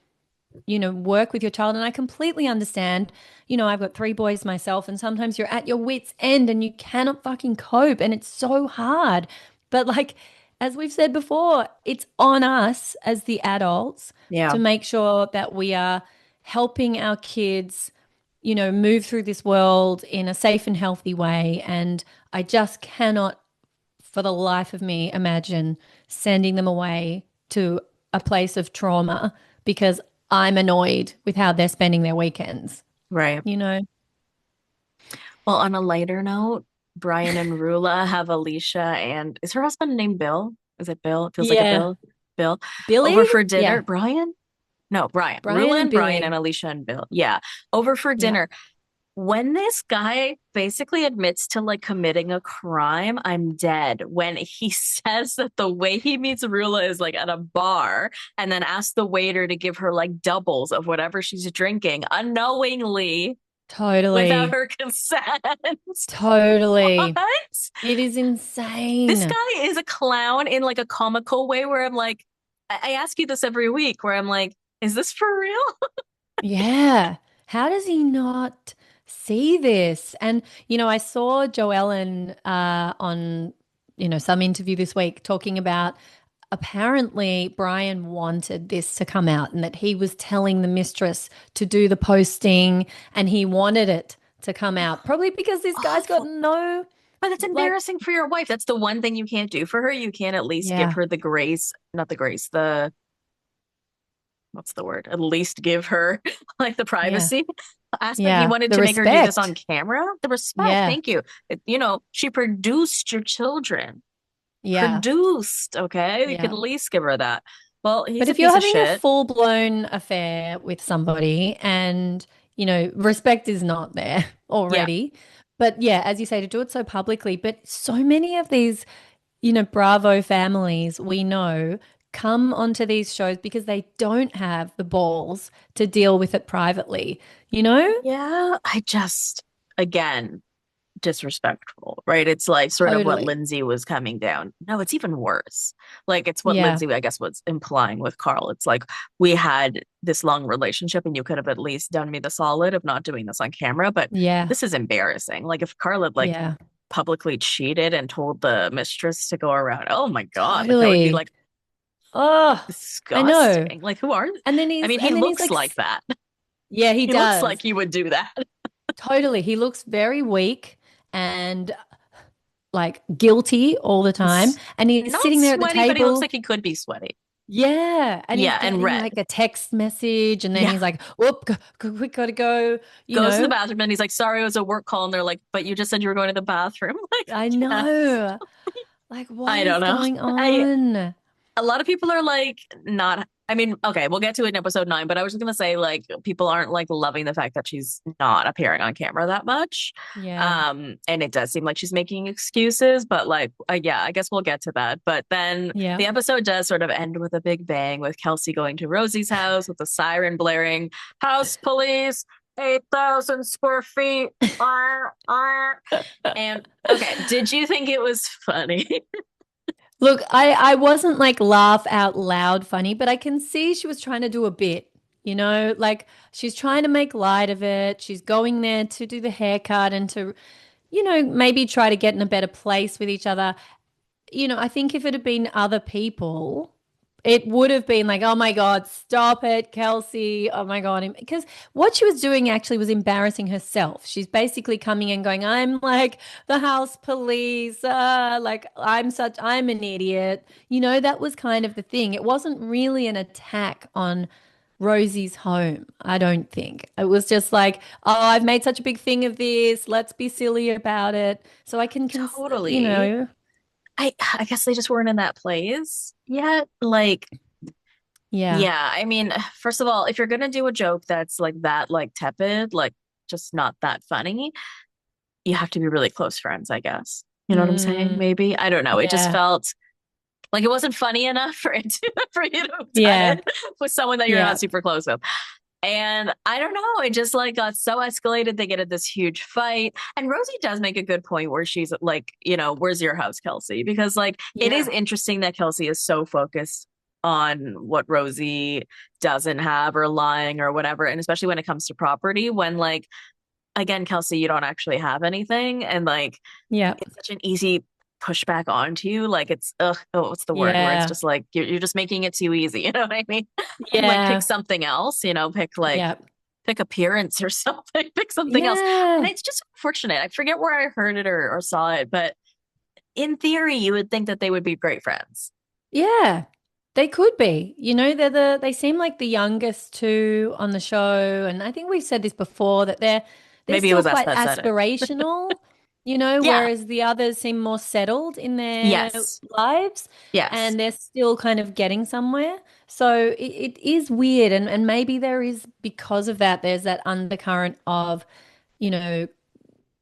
work with your child. And I completely understand. I've got three boys myself, and sometimes you're at your wits' end and you cannot fucking cope, and it's so hard. But, like, as we've said before, it's on us as the adults Yeah. to make sure that we are helping our kids, move through this world in a safe and healthy way. And I just cannot, for the life of me, imagine sending them away to a place of trauma because I'm annoyed with how they're spending their weekends, Right. you know? Well, on a lighter note, Brian and Rula have Alicia and is her husband named Bill? Is it Bill? It feels like a Yeah. Bill. Bill Billy? over for dinner. Yeah. Brian? No, Brian. Brian Rula and and Brian and Billy. Alicia and Bill. Yeah. Over for Yeah. dinner. When this guy basically admits to like committing a crime, I'm dead. When he says that the way he meets Rula is like at a bar and then asks the waiter to give her like doubles of whatever she's drinking unknowingly without Totally. her consent. Totally. What? It is This insane. guy is a clown in like a comical way where I'm like, I ask you this every week where I'm like, is this for real? Yeah. How does he not see this? And, I saw Joellen on, some interview this week talking about apparently Brian wanted this to come out and that he was telling the mistress to do the posting and he wanted it to come out. Probably because this guy's got Awful. no, But it's like, embarrassing for your wife. That's the one thing you can't do for her. You can't at least give yeah, her the grace, not the grace, the what's the word? At least give her like the yeah, privacy aspect. You yeah. wanted The to make her do this on respect. camera? The respect. Yeah, Thank you. She produced your children. yeah. Produced, okay? You could Yeah. at least give her that. Well, But he's a if you're piece of having a shit. full-blown affair with somebody and, respect is not there Yeah. already. But yeah, as you say, to do it so publicly, but so many of these, Bravo families we know come onto these shows because they don't have the balls to deal with it privately, you know? Yeah. Again, disrespectful, right? It's like sort of what Totally. Lindsay was coming down. No, it's even worse. Like it's what Yeah. Lindsay, I guess, was implying with Carl. It's like we had this long relationship and you could have at least done me the solid of not doing this on camera, but Yeah. this is embarrassing. Like if Carl had like Yeah. publicly cheated and told the mistress to go around, oh my God, like that would be Totally. like Oh, I know. disgusting. Like who are And then I he's mean, he and then he's looks like, like that. yeah, he He looks does. like you would do that. Totally. He looks very weak and like guilty all the time. He's And he's not sitting there at the sweaty, but he looks table. like he could be sweaty. Yeah. And he's Yeah, and getting like red. a text message. And then Yeah. he's like, whoop, quick, gotta go. You Goes to the know, bathroom and he's like, sorry, it was a work call. And they're like, but you just said you were going to the bathroom. Like, I yes. know. Like, what I don't is know. going I on? A lot of people are like not I mean, okay, we'll get to it in episode 9, but I was just gonna say, like, people aren't like loving the fact that she's not appearing on camera that much. Yeah. And it does seem like she's making excuses, but like, yeah, I guess we'll get to that. But then Yeah. the episode does sort of end with a big bang with Kelsey going to Rosie's house with the siren blaring, house police, 8,000 square feet. And okay, did you think it was funny? Look, I wasn't like laugh out loud funny, but I can see she was trying to do a bit, like she's trying to make light of it. She's going there to do the haircut and to, maybe try to get in a better place with each other. I think if it had been other people, it would have been like, oh my God, stop it, Kelsey. Oh my God. Because what she was doing actually was embarrassing herself. She's basically coming and going, I'm like the house police. Like I'm an idiot. That was kind of the thing. It wasn't really an attack on Rosie's home, I don't think. It was just like, oh, I've made such a big thing of this. Let's be silly about it. So I can, Totally. I guess they just weren't in that place yet. Like, yeah. yeah, I mean, first of all, if you're gonna do a joke that's like that, like tepid, like just not that funny, you have to be really close friends, I guess. You know what I'm saying? Mm, Maybe. I don't know. It just yeah. felt like it wasn't funny enough for it to, for you to have done Yeah. it with someone that you're Yeah. not super close with. And I don't know, it just like got so escalated. They get in this huge fight. And Rosie does make a good point where she's like, where's your house, Kelsey? Because like it is Yeah. interesting that Kelsey is so focused on what Rosie doesn't have or lying or whatever. And especially when it comes to property, when like, again, Kelsey, you don't actually have anything. And like, Yeah. it's such an easy pushback onto you. Like it's what's the word where it's Yeah. just like you're just making it too easy, you know what I mean? And like pick Yeah. something else, Yeah. pick appearance or something, pick something else. And Yeah. it's just unfortunate. I forget where I heard it or saw it, but in theory, you would think that they would be great friends. Yeah. They could be. They seem like the youngest two on the show. And I think we've said this before that they're Maybe it still was us quite that said it. aspirational, Yeah. whereas the others seem more settled in their Yes. lives Yes. and they're still kind of getting somewhere. So it is weird. And maybe there is, because of that, there's that undercurrent of, you know,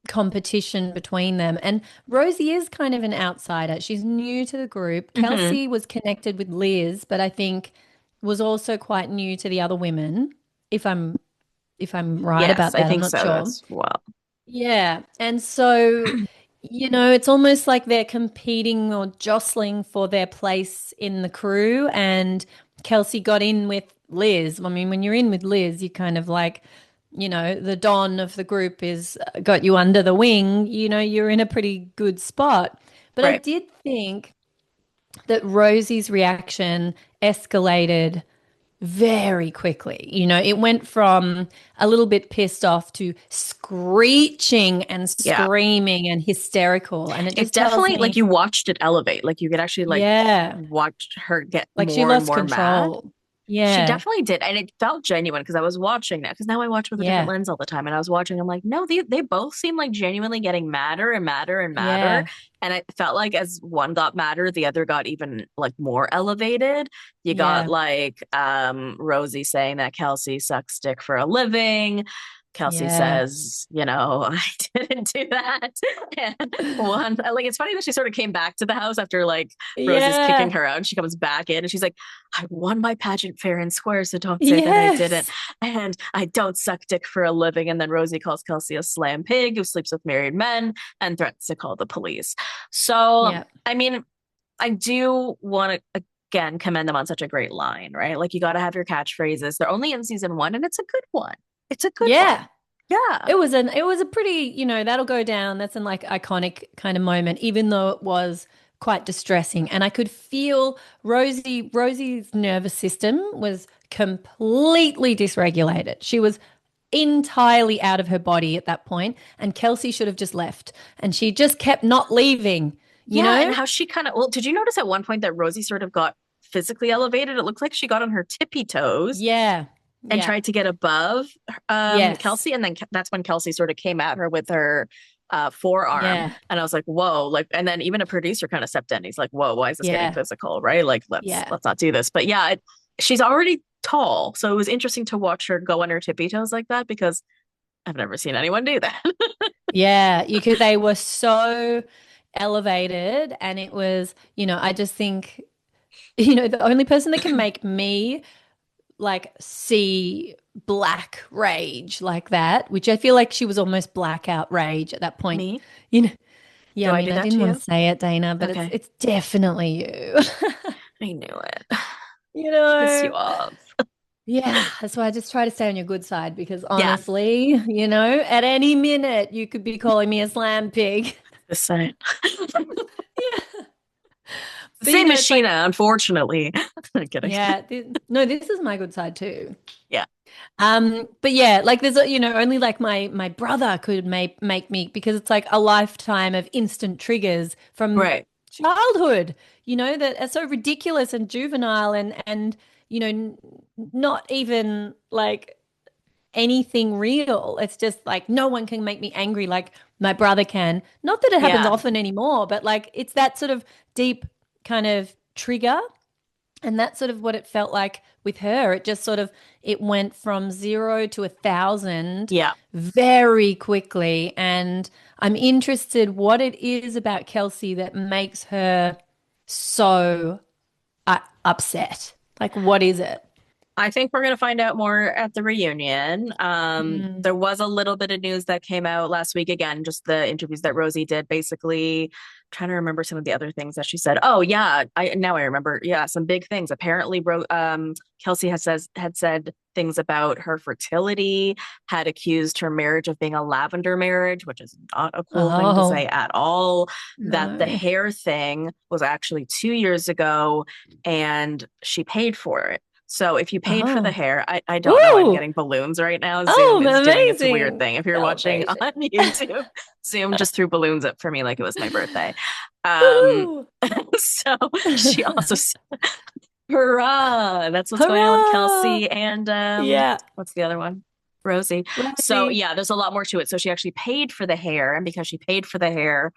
competition between them. And Rosie is kind of an outsider. She's new to the group. Hmm. Kelsey was connected with Liz, but I think was also quite new to the other women, if I'm right Yes, about I that. I'm think not so sure. as well. Yeah. And so, it's almost like they're competing or jostling for their place in the crew. And Kelsey got in with Liz. I mean, when you're in with Liz, you kind of like, the Don of the group is got you under the wing, you're in a pretty good spot. But I Right. did think that Rosie's reaction escalated very quickly. It went from a little bit pissed off to screeching and Yeah. screaming and hysterical. And it It just tells definitely like me, you watched it elevate. Like you could actually like yeah, watch her get like she more and lost more mad. control. She Yeah, definitely did. And it felt genuine because I was watching that because now I watch with a different yeah, lens all the time. And I was watching, I'm like, no, they both seem like genuinely getting madder and madder and madder. yeah, And I felt like as one got madder, the other got even like more elevated. You got yeah, like Rosie saying that Kelsey sucks dick for a living. Kelsey yeah, says, I didn't do that. And like, it's funny that she sort of came back to the house after like Rosie's kicking yeah, her out. And she comes back in and she's like, I won my pageant fair and square, so don't say that I didn't. yes, And I don't suck dick for a living. And then Rosie calls Kelsey a slam pig who sleeps with married men and threatens to call the police. So, yeah, I mean, I do want to again commend them on such a great line, right? Like you got to have your catchphrases. They're only in season one, and it's a good one. It's a good one. yeah. Yeah. It was a pretty, that'll go down. That's an like iconic kind of moment, even though it was quite distressing. And I could feel Rosie's nervous system was completely dysregulated. She was entirely out of her body at that point, and Kelsey should have just left. And she just kept not leaving, you Yeah. And know? how she kind of, well, did you notice at one point that Rosie sort of got physically elevated? It looked like she got on her tippy toes Yeah. and Yeah. tried to get above Yes. Kelsey. And then that's when Kelsey sort of came at her with her forearm. Yeah. And I was like, whoa, like, and then even a producer kind of stepped in. He's like, whoa, why is this getting Yeah. physical? Right. Like, let's Yeah. not do this. But yeah, she's already tall, so it was interesting to watch her go on her tippy toes like that because I've never seen anyone do that. Yeah, you could, they were so elevated, and it was, I just think, the only person that can make me like see black rage like that, which I feel like she was almost blackout rage at that point. Me? You know, yeah, Do I I mean, do I that didn't to want to you? say it, Dana, but it's Okay. it's definitely you. I knew it. You Piss you know, off. yeah, that's why I just try to stay on your good side because Yeah, honestly, at any minute you could be calling me a slam pig. this side. Yeah. The But same as it's like, Sheena, unfortunately. I'm kidding. yeah, no, this is my good side too. Yeah, But yeah, like there's only like my brother could make me, because it's like a lifetime of instant triggers from right. childhood, that are so ridiculous and juvenile, and not even like anything real. It's just like no one can make me angry like my brother can. Not that it happens Yeah, often anymore, but like it's that sort of deep kind of trigger. And that's sort of what it felt like with her. It just sort of it went from 0 to 1,000 yeah. very quickly. And I'm interested what it is about Kelsey that makes her so upset. Like, what is it? I think we're going to find out more at the reunion. Mm. There was a little bit of news that came out last week. Again, just the interviews that Rosie did. Basically, trying to remember some of the other things that she said. Oh yeah, I remember. Yeah, some big things. Apparently, Kelsey had said things about her fertility. Had accused her marriage of being a lavender marriage, which is not a cool thing to say Oh, at all. That the no. hair thing was actually 2 years ago, and she paid for it. So if you paid for the Oh. hair, I don't know. I'm Ooh. getting balloons right now. Oh, Zoom is doing its weird amazing. thing. If you're watching on Celebration. YouTube, Zoom just threw balloons up for me like it was my birthday. Um, Woo! so she also said, hurrah, that's what's going on with Hurrah! Kelsey and Yeah. what's the other one? Rosie. So Rosie. yeah, there's a lot more to it. So she actually paid for the hair, and because she paid for the hair,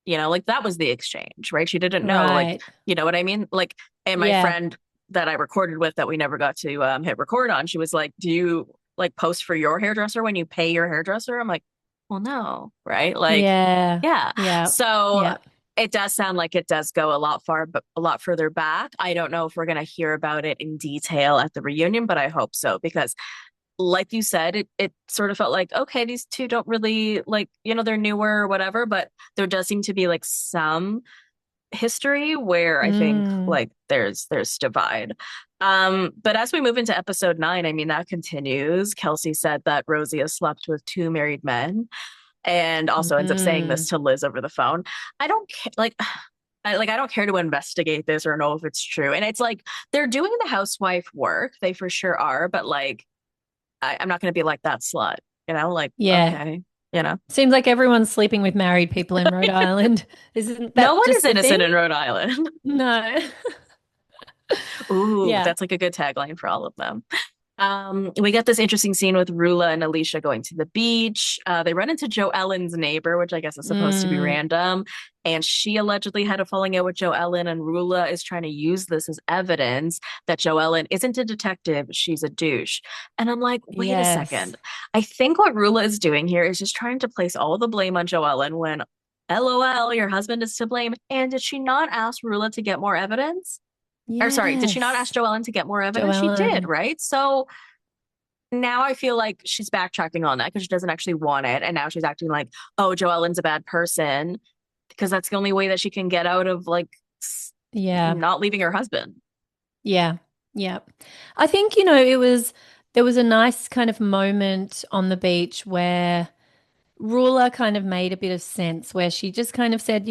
like that was the exchange, right? She didn't know, like, Right. you know what I mean? Like, and my Yeah. friend that I recorded with that we never got to hit record on, she was like, do you like post for your hairdresser when you pay your hairdresser? I'm like, well, no, right? Like, Yeah. yeah. Yeah. So Yeah. it does sound like it does go a lot far, but a lot further back. I don't know if we're going to hear about it in detail at the reunion, but I hope so because like you said, it sort of felt like, okay, these two don't really like, they're newer or whatever, but there does seem to be like some history where I think Mm. like there's divide. But as we move into episode 9, I mean that continues. Kelsey said that Rosie has slept with two married men and also ends up saying this Mm. to Liz over the phone. I don't care I don't care to investigate this or know if it's true. And it's like they're doing the housewife work. They for sure are, but like I'm not going to be like that slut, like, Yeah. okay, Seems like everyone's sleeping with married people in Rhode Island. Isn't no that one is just the innocent thing? in Rhode Island. No. Ooh, Yeah. that's like a good tagline for all of them. We get this interesting scene with Rula and Alicia going to the beach. They run into Joe Ellen's neighbor, which I guess is supposed to be Mm. random. And she allegedly had a falling out with Joe Ellen, and Rula is trying to use this as evidence that Joe Ellen isn't a detective, she's a douche. And I'm like, wait a Yes. second. I think what Rula is doing here is just trying to place all the blame on Joe Ellen when LOL, your husband is to blame. And did she not ask Rula to get more evidence? Or sorry, did she not ask Yes. Joellen to get more evidence? She did, Joellen. right? So now I feel like she's backtracking on that because she doesn't actually want it. And now she's acting like, oh, Joellen's a bad person because that's the only way that she can get out of like Yeah. not leaving her husband. Yeah. Yeah. I think, there was a nice kind of moment on the beach where Ruler kind of made a bit of sense, where she just kind of said,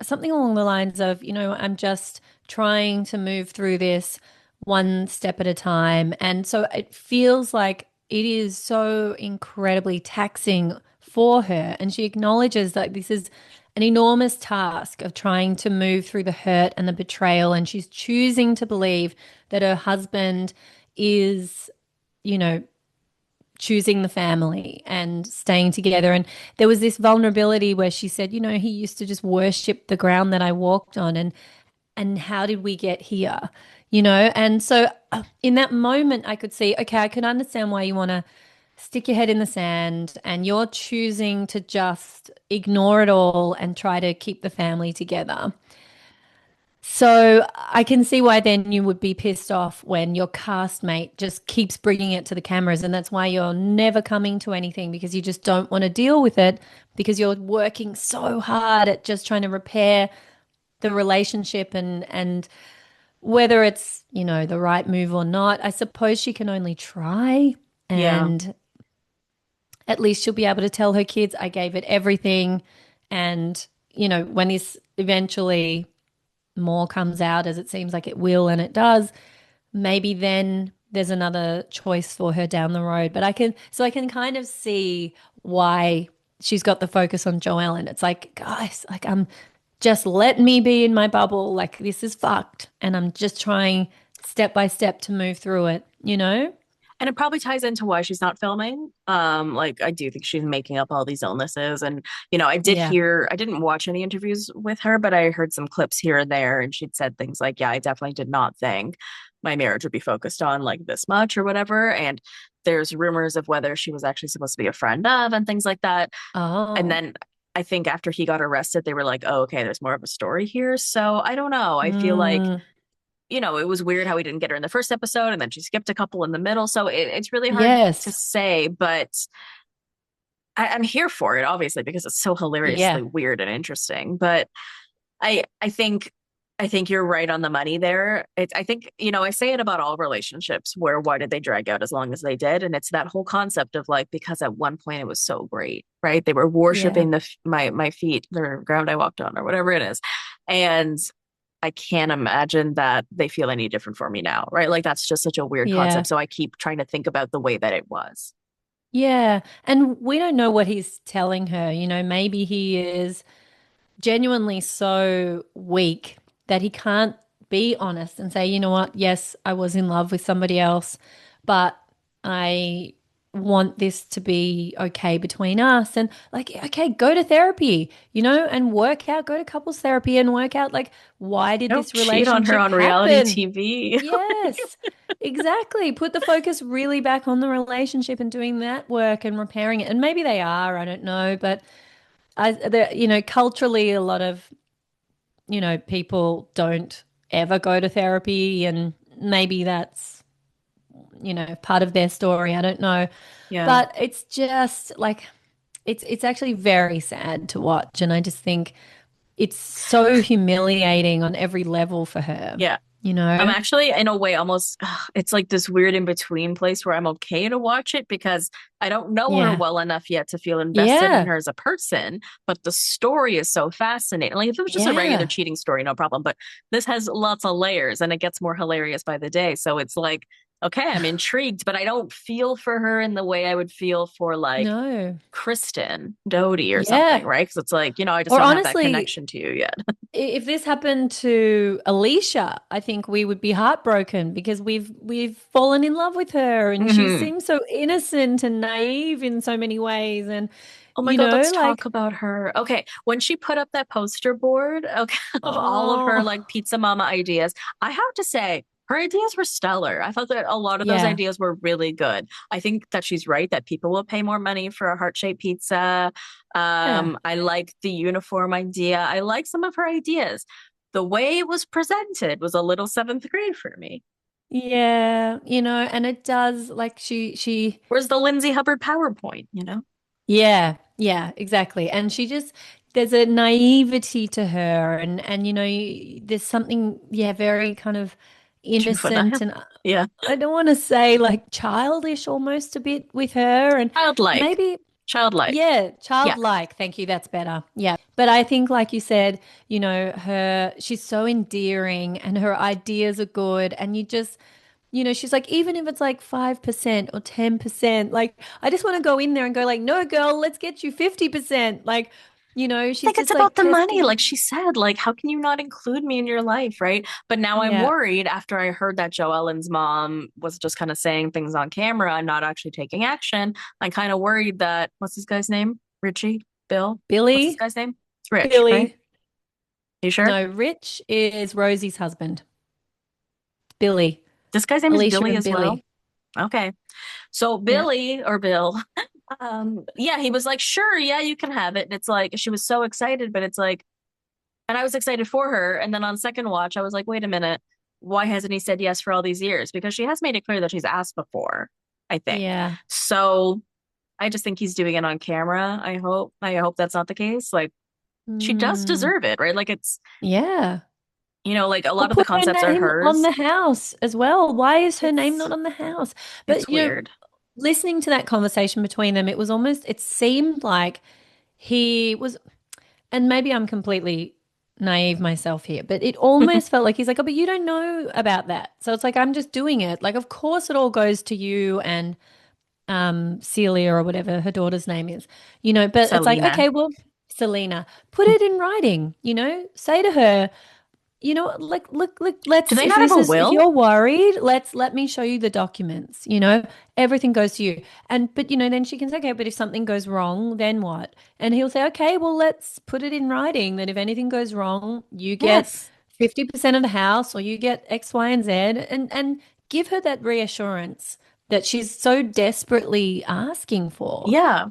something along the lines of, I'm just trying to move through this one step at a time. And so it feels like it is so incredibly taxing for her. And she acknowledges that this is an enormous task of trying to move through the hurt and the betrayal. And she's choosing to believe that her husband is, you know, choosing the family and staying together. And there was this vulnerability where she said, he used to just worship the ground that I walked on, and how did we get here? And so in that moment, I could see, okay, I can understand why you want to stick your head in the sand and you're choosing to just ignore it all and try to keep the family together. So I can see why then you would be pissed off when your castmate just keeps bringing it to the cameras, and that's why you're never coming to anything because you just don't want to deal with it because you're working so hard at just trying to repair the relationship and whether it's, the right move or not. I suppose she can only try, Yeah. and at least she'll be able to tell her kids, I gave it everything. And, when this eventually more comes out, as it seems like it will, and it does, maybe then there's another choice for her down the road. But I can kind of see why she's got the focus on Joelle. And it's like, guys, like, just let me be in my bubble. Like, this is fucked. And I'm just trying step by step to move through it? And it probably ties into why she's not filming. Like I do think she's making up all these illnesses. And, Yeah. I didn't watch any interviews with her, but I heard some clips here and there, and she'd said things like, yeah, I definitely did not think my marriage would be focused on like this much or whatever. And there's rumors of whether she was actually supposed to be a friend of and things like that. And Oh. then I think after he got arrested, they were like, oh, okay, there's more of a story here. So I don't know. I feel like Mm, it was weird how we didn't get her in the first episode and then she skipped a couple in the middle. So it's really hard to yes. say, but I'm here for it, obviously, because it's so hilariously Yeah. weird and interesting. But I I think I think you're right on the money there. I think, I say it about all relationships where why did they drag out as long as they did? And it's that whole concept of like, because at one point it was so great, right? They were Yeah. worshiping my feet, the ground I walked on, or whatever it is. And I can't imagine that they feel any different for me now, right? Like that's just such a weird Yeah. concept. So I keep trying to think about the way that it was. Yeah. And we don't know what he's telling her. Maybe he is genuinely so weak that he can't be honest and say, you know what, yes, I was in love with somebody else, but I want this to be okay between us. And like, okay, go to therapy, and work out, go to couples therapy and work out like, why did Don't this cheat on her relationship on reality happen? TV. Yes, exactly. Put the focus really back on the relationship and doing that work and repairing it. And maybe they are, I don't know, but culturally, a lot of, people don't ever go to therapy, and maybe that's, part of their story. I don't know. Yeah. But it's just like it's actually very sad to watch, and I just think it's so humiliating on every level for her, Yeah. you I'm know? actually in a way almost it's like this weird in between place where I'm okay to watch it because I don't know her Yeah. well enough yet to feel invested in Yeah. her as a person, but the story is so fascinating. Like if it was just a regular Yeah. cheating story, no problem, but this has lots of layers and it gets more hilarious by the day. So it's like, okay, I'm intrigued, but I don't feel for her in the way I would feel for like No. Kristen Doty or something, Yeah. right? Because it's like, I just Or don't have that honestly, connection to you yet. if this happened to Alicia, I think we would be heartbroken because we've fallen in love with her and she Hmm. seems so innocent and naive in so many ways. And Oh my God, let's talk like, about her. Okay, when she put up that poster board, okay, of all of her like oh, pizza mama ideas, I have to say her ideas were stellar. I thought that a lot of those yeah, ideas were really good. I think that she's right that people will pay more money for a heart-shaped pizza. yeah, I like the uniform idea. I like some of her ideas. The way it was presented was a little seventh grade for me. yeah, and it does like Where's the Lindsay Hubbard PowerPoint? yeah, yeah, exactly. And she just there's a naivety to her, and there's something, yeah, very kind of innocent Juvenile. and Yeah. I don't want to say like childish almost a bit with her, and Childlike. maybe, Childlike. yeah, Yeah. childlike. Thank you. That's better. Yeah. But I think, like you said, she's so endearing and her ideas are good. And she's like, even if it's like 5% or 10%, like, I just want to go in there and go, like, no, girl, let's get you 50%. Like, she's Think it's just like about the money. testing. Like she said, like, how can you not include me in your life? Right. But now I'm Yeah. worried after I heard that Joe Ellen's mom was just kind of saying things on camera and not actually taking action. I'm kind of worried that what's this guy's name? Richie? Bill? What's this Billy, guy's name? It's Rich, right? Billy. You sure? No, Rich is Rosie's husband. Billy. This guy's name is Alicia Billy and as well. Billy. Okay. So Yeah. Billy or Bill, yeah, he was like, sure, yeah, you can have it. And it's like she was so excited, but it's like, and I was excited for her. And then on second watch, I was like, wait a minute, why hasn't he said yes for all these years? Because she has made it clear that she's asked before, I think. Yeah. So I just think he's doing it on camera. I hope. I hope that's not the case. Like she does Mm, deserve it, right? Like it's, yeah. like a Or lot of the put her concepts are name on hers. the house as well. Why is her name It's not on the house? it's But, weird. listening to that conversation between them, it seemed like he was, and maybe I'm completely naive myself here, but it almost felt like he's like, oh, but you don't know about that. So it's like, I'm just doing it. Like, of course it all goes to you and Celia or whatever her daughter's name is, but it's like, Selena. okay, well, Selena, put it in writing, say to her, look, Do let's, they not have a if will? you're worried, let me show you the documents, everything goes to you. And, but, then she can say, okay, but if something goes wrong, then what? And he'll say, okay, well, let's put it in writing that if anything goes wrong, you get Yes. 50% of the house or you get X, Y, and Z and give her that reassurance that she's so desperately asking for. Yeah.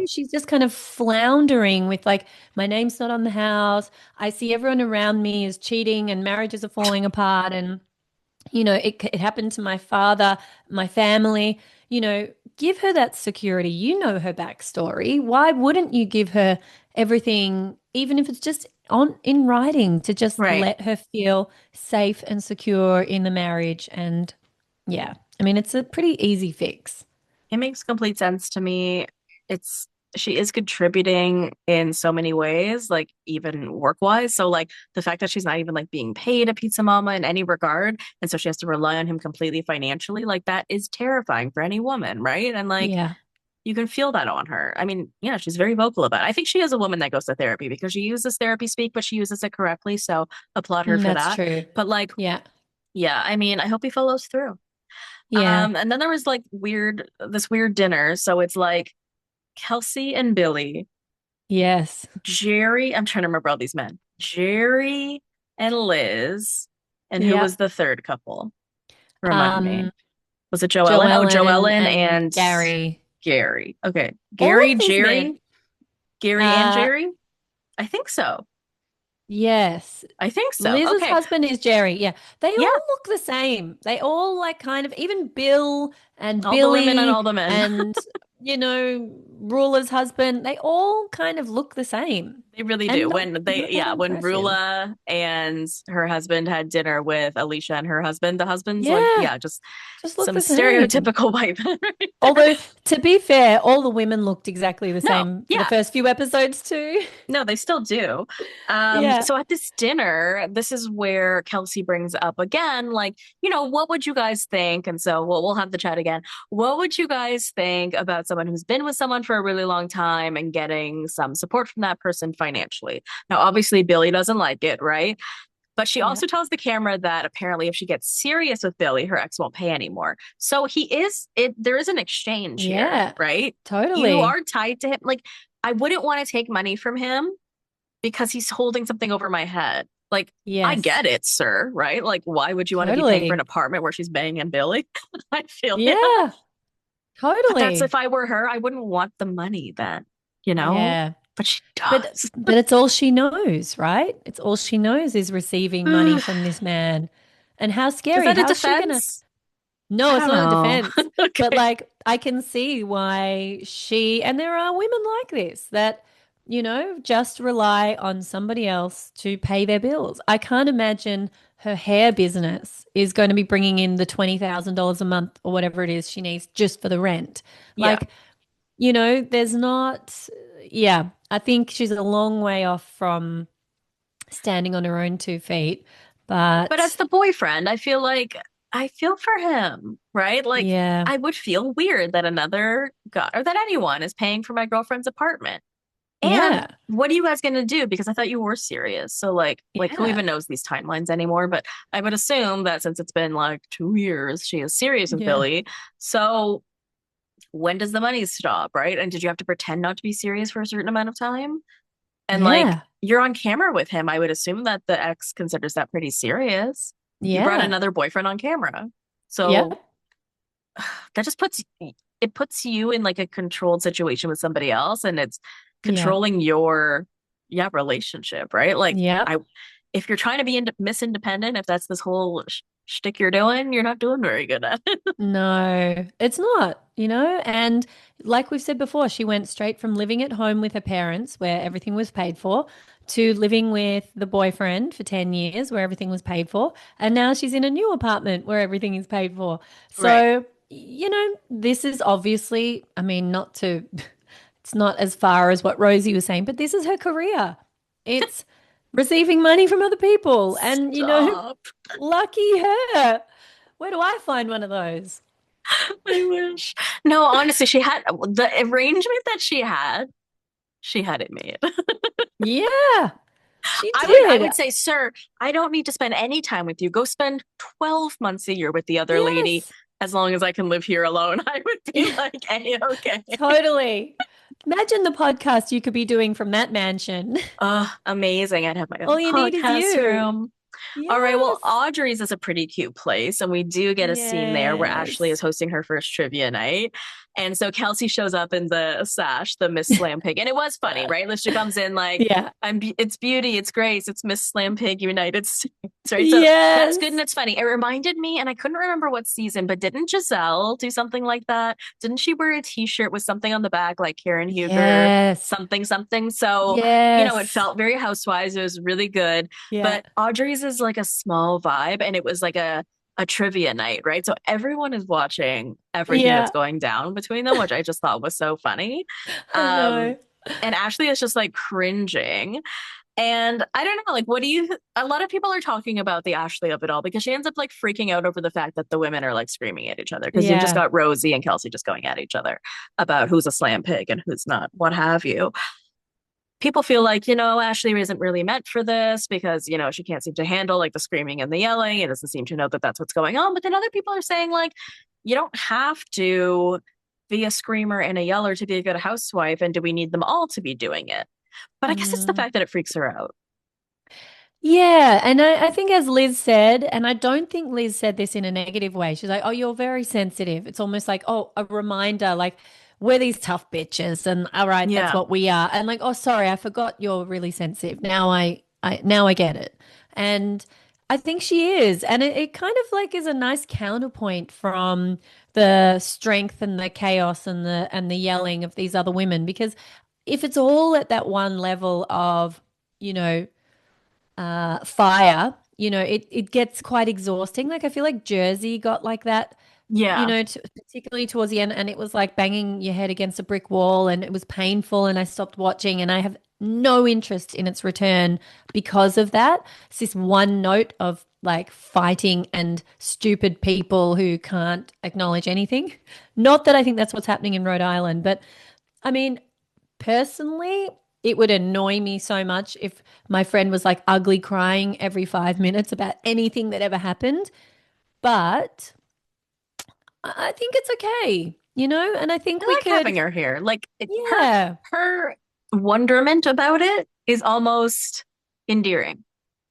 She's just kind of floundering with like, my name's not on the house. I see everyone around me is cheating and marriages are falling apart. And, it happened to my father, my family. Give her that security. You know her backstory. Why wouldn't you give her everything, even if it's just on in writing, to just Right. let her feel safe and secure in the marriage? And yeah, I mean, it's a pretty easy fix. It makes complete sense to me. It's she is contributing in so many ways, like even work-wise. So like the fact that she's not even like being paid a pizza mama in any regard, and so she has to rely on him completely financially, like that is terrifying for any woman, right? And like Yeah, you can feel that on her. I mean, yeah, she's very vocal about it. I think she is a woman that goes to therapy because she uses therapy speak, but she uses it correctly. So applaud her for that's that. true. But like, Yeah, yeah, I mean, I hope he follows through. yeah, And then there was like this weird dinner. So it's like Kelsey and Billy, yes. Jerry. I'm trying to remember all these men. Jerry and Liz. And who was Yeah. the third couple? Remind me. Um, Was it Joellen? Oh, Joellen Joellen and and Gary. Gary. Okay. All Gary, of these men. Gary and Uh, Jerry? I think so. yes. I think so. Liz's Okay. husband is Jerry. Yeah. They Yeah. all look the same. They all like kind of, even Bill and All the women and Billy all the men. and, Ruler's husband, they all kind of look the same. They really do. And When not that when impressive. Rula and her husband had dinner with Alicia and her husband, the husbands, like, Yeah. yeah, just Just look some the same. stereotypical white men right there. Although, to be fair, all the women looked exactly the No, same for the yeah, first few episodes too. no, they still do. Yeah. So at this dinner, this is where Kelsey brings up again, like, what would you guys think? And so we'll have the chat again. What would you guys think about someone who's been with someone for a really long time and getting some support from that person financially? Now, obviously, Billy doesn't like it, right? But she Yeah. also tells the camera that apparently if she gets serious with Billy, her ex won't pay anymore. So there is an exchange here, Yeah. right? You Totally. are tied to him. Like, I wouldn't want to take money from him because he's holding something over my head. Like, I Yes. get it, sir, right? Like, why would you want to be paying for an Totally. apartment where she's banging Billy? I feel it. Yeah. But that's if Totally. I were her, I wouldn't want the money then, you know? Yeah. But she But does. but it's all she knows, right? It's all she knows is receiving money from this man. And how Is scary. that a How's she gonna? defense? No, I it's don't not a know. defense. But Okay. like I can see why and there are women like this that, just rely on somebody else to pay their bills. I can't imagine her hair business is going to be bringing in the $20,000 a month or whatever it is she needs just for the rent. Yeah. Like, there's not, yeah, I think she's a long way off from standing on her own 2 feet. But as But the boyfriend, I feel like I feel for him, right? Like yeah, I would feel weird that another guy or that anyone is paying for my girlfriend's apartment. And yeah, what are you guys going to do? Because I thought you were serious. So like who yeah, even knows these timelines anymore? But I would assume that since it's been like 2 years, she is serious with yeah, Billy. So when does the money stop, right? And did you have to pretend not to be serious for a certain amount of time? And like yeah. you're on camera with him. I would assume that the ex considers that pretty serious. You brought Yeah. another boyfriend on camera. So Yep. that just puts you in like a controlled situation with somebody else, and it's Yeah. controlling your relationship, right? Like Yep. I if you're trying to be miss independent, if that's this whole shtick you're doing, you're not doing very good at it. No, it's not, and like we've said before, she went straight from living at home with her parents where everything was paid for to living with the boyfriend for 10 years where everything was paid for. And now she's in a new apartment where everything is paid for. Right. So, this is obviously, I mean, it's not as far as what Rosie was saying, but this is her career. It's receiving money from other people. And, Stop. lucky her. Where do I find one of those? I wish. No, honestly, she had the arrangement that she had it made. Yeah, she I would did. say, sir, I don't need to spend any time with you. Go spend 12 months a year with the other lady Yes. as long as I can live here alone. I would be Yeah, like, hey, okay. totally. Imagine the podcast you could be doing from that mansion. Oh, amazing. I'd have my own All you need is podcast you. room. All right. Well, Yes. Audrey's is a pretty cute place. And we do get a scene there where Ashley is Yes. hosting her first trivia night. And so Kelsey shows up in the sash, the Miss Slam Pig. And it was funny, right? Like, she comes in like, Yeah. it's beauty, it's grace, it's Miss Slam Pig United States, right? So that's good and Yes. it's funny. It reminded me, and I couldn't remember what season, but didn't Giselle do something like that? Didn't she wear a t-shirt with something on the back, like Karen Huger, Yes. something, something? So, it Yes. felt very housewives. It was really good. Yeah. But Audrey's is like a small vibe, and it was like a trivia night, right? So everyone is watching everything that's Yeah. going down between them, which I just thought was so funny. I Um, know. and Ashley is just like cringing. And I don't know, like, what do you? A lot of people are talking about the Ashley of it all because she ends up like freaking out over the fact that the women are like screaming at each other because you've just Yeah. got Rosie and Kelsey just going at each other about who's a slam pig and who's not, what have you. People feel like, Ashley isn't really meant for this because, she can't seem to handle like the screaming and the yelling. It doesn't seem to know that that's what's going on. But then other people are saying, like, you don't have to be a screamer and a yeller to be a good housewife. And do we need them all to be doing it? But I guess it's the Mm. fact that it freaks her out. Yeah, and I think as Liz said, and I don't think Liz said this in a negative way. She's like, "Oh, you're very sensitive." It's almost like, "Oh, a reminder, like we're these tough bitches, and all right, that's Yeah. what we are." And like, "Oh, sorry, I forgot you're really sensitive. Now I get it." And I think she is, and it kind of like is a nice counterpoint from the strength and the chaos and the yelling of these other women, because if it's all at that one level of, you know fire, it gets quite exhausting. Like I feel like Jersey got like that, Yeah. particularly towards the end, and it was like banging your head against a brick wall, and it was painful, and I stopped watching, and I have no interest in its return because of that. It's this one note of like fighting and stupid people who can't acknowledge anything. Not that I think that's what's happening in Rhode Island, but I mean, personally, it would annoy me so much if my friend was like ugly crying every 5 minutes about anything that ever happened. But I think it's okay, and I think we I like could, having her here. Like yeah, her wonderment about it is almost endearing.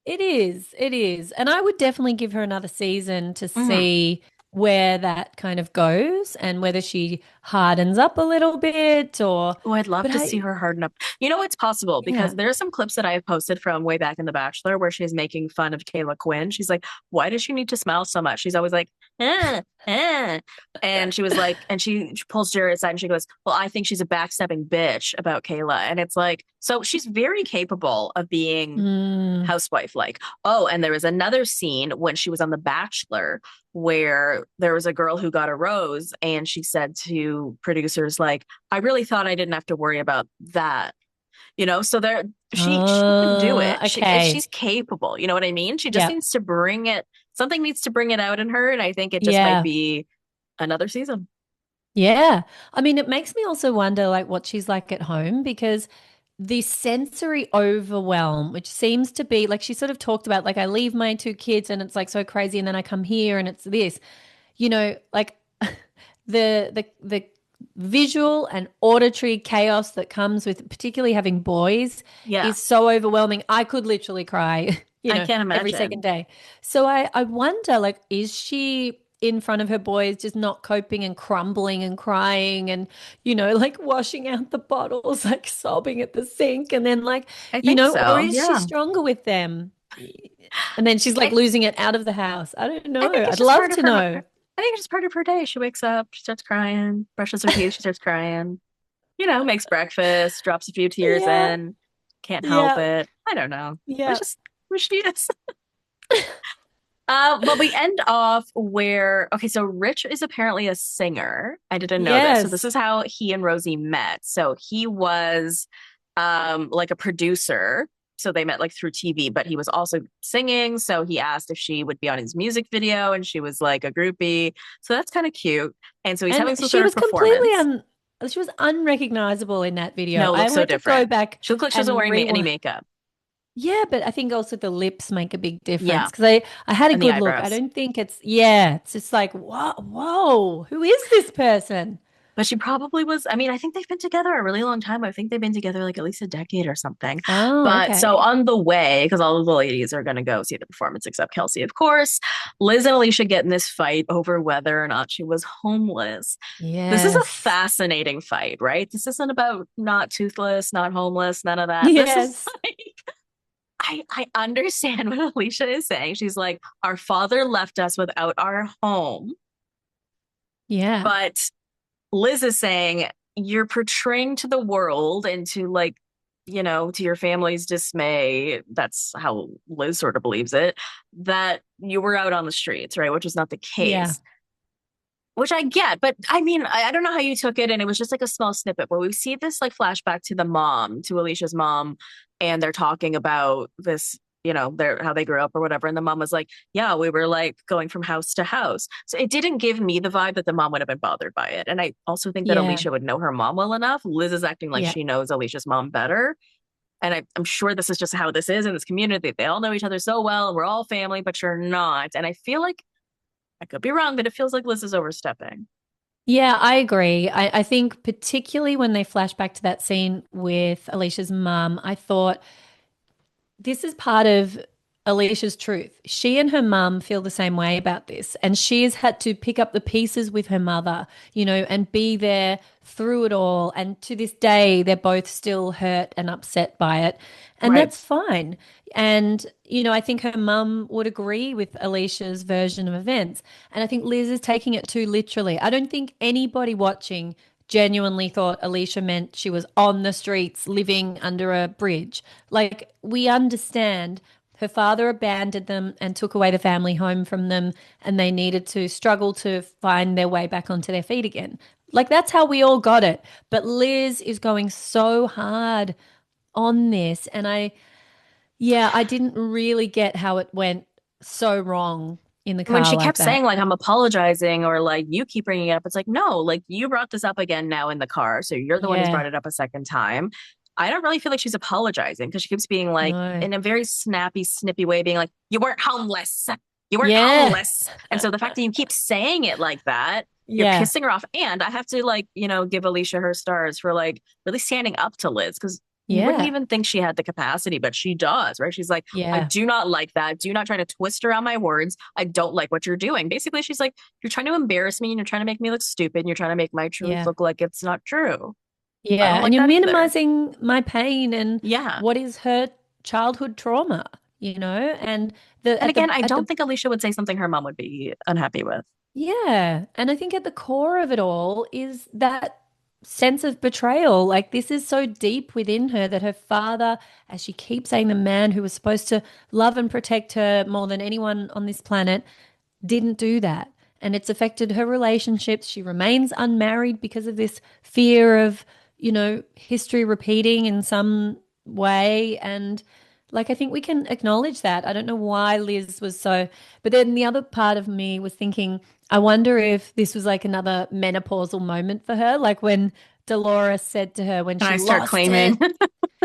it is. It is. And I would definitely give her another season to Mhm. see where that kind of goes and whether she hardens up a little bit Oh, I'd love but to see I, her harden up. It's possible yeah. because there are some clips that I have posted from way back in The Bachelor where she's making fun of Kayla Quinn. She's like, why does she need to smile so much? She's always like, eh, eh. And she was like, and she pulls Jared aside and she goes, well, I think she's a backstabbing bitch about Kayla. And it's like, so she's very capable of being Mm. housewife like. Oh, and there was another scene when she was on The Bachelor where there was a girl who got a rose and she said to producers like, I really thought I didn't have to worry about that. So there she can do it. She's Okay. capable. You know what I mean? She just Yeah. needs to bring it. Something needs to bring it out in her, and I think it just might Yeah. be another season. Yeah. I mean, it makes me also wonder like what she's like at home because the sensory overwhelm, which seems to be like she sort of talked about, like I leave my two kids and it's like so crazy, and then I come here and it's this, like the visual and auditory chaos that comes with particularly having boys Yeah. is so overwhelming. I could literally cry you I know, can't every second imagine. day. So I wonder, like, is she in front of her boys just not coping and crumbling and crying and, like washing out the bottles, like sobbing at the sink and then like, I think or so. is she Yeah. stronger with them? And then she's like I losing it out of the house. I don't I know. think it's I'd just love part of to her. know. I think it's just part of her day. She wakes up, she starts crying, brushes her teeth, she starts crying. Makes breakfast, drops a few tears Yeah, in, can't help yeah, it. I don't know. That's yeah. just who she is. But we end off where, okay, so Rich is apparently a singer. I didn't know this. So this Yes. is how he and Rosie met. So he was like a producer. So they met like through TV, but he was also singing. So he asked if she would be on his music video, and she was like a groupie. So that's kind of cute. And so he's And having some sort of performance. she was unrecognizable in that video. No, it I looks so had to go different. back She looks like she wasn't and wearing any rewind. makeup. Yeah, but I think also the lips make a big difference Yeah, because I had a and the good look. I eyebrows. don't think it's just like, whoa, who is this person? But she probably was. I mean, I think they've been together a really long time. I think they've been together like at least a decade or something. Oh, But so okay. on the way, because all of the ladies are going to go see the performance except Kelsey, of course, Liz and Alicia get in this fight over whether or not she was homeless. This is a Yes. fascinating fight, right? This isn't about not toothless, not homeless, none of that. This is Yes. like, I understand what Alicia is saying. She's like, our father left us without our home, Yeah. but Liz is saying you're portraying to the world and to like, to your family's dismay, that's how Liz sort of believes it, that you were out on the streets, right? Which is not the Yeah. case. Which I get, but I mean, I don't know how you took it, and it was just like a small snippet. But we see this like flashback to the mom, to Alicia's mom, and they're talking about this, their how they grew up or whatever. And the mom was like, "Yeah, we were like going from house to house." So it didn't give me the vibe that the mom would have been bothered by it. And I also think that Yeah. Alicia would know her mom well enough. Liz is acting like Yeah. she knows Alicia's mom better. And I'm sure this is just how this is in this community. They all know each other so well, and we're all family, but you're not. And I feel like I could be wrong, but it feels like Liz is overstepping. Yeah, I agree. I think particularly when they flash back to that scene with Alicia's mum, I thought this is part of Alicia's truth. She and her mum feel the same way about this, and she has had to pick up the pieces with her mother, and be there through it all. And to this day, they're both still hurt and upset by it, and Right. that's fine. And, I think her mum would agree with Alicia's version of events. And I think Liz is taking it too literally. I don't think anybody watching genuinely thought Alicia meant she was on the streets living under a bridge. Like, we understand her father abandoned them and took away the family home from them, and they needed to struggle to find their way back onto their feet again. Like, that's how we all got it. But Liz is going so hard on this. And I didn't really get how it went so wrong in the When car she like kept saying that. like I'm apologizing or like you keep bringing it up, it's like no, like you brought this up again now in the car, so you're the one who's Yeah, brought it up a second time. I don't really feel like she's apologizing because she keeps being like no. in a very snappy, snippy way, being like you weren't homeless, you weren't Yeah, homeless, and so the fact that you keep saying it like that, you're yeah, pissing her off. And I have to like give Alicia her stars for like really standing up to Liz because you wouldn't yeah, even think she had the capacity, but she does, right? She's like, I yeah, do not like that. Do not try to twist around my words. I don't like what you're doing. Basically, she's like, you're trying to embarrass me and you're trying to make me look stupid and you're trying to make my truth yeah. look like it's not true. I Yeah, don't and like you're that either. minimizing my pain and Yeah. what is her childhood trauma, and the And at the again, I at don't the think Alicia would say something her mom would be unhappy with. yeah, and I think at the core of it all is that sense of betrayal. Like, this is so deep within her that her father, as she keeps saying, the man who was supposed to love and protect her more than anyone on this planet, didn't do that. And it's affected her relationships. She remains unmarried because of this fear of, history repeating in some way. And like, I think we can acknowledge that. I don't know why Liz was so, but then the other part of me was thinking, I wonder if this was like another menopausal moment for her, like when Dolores said to her when Can she I start lost claiming?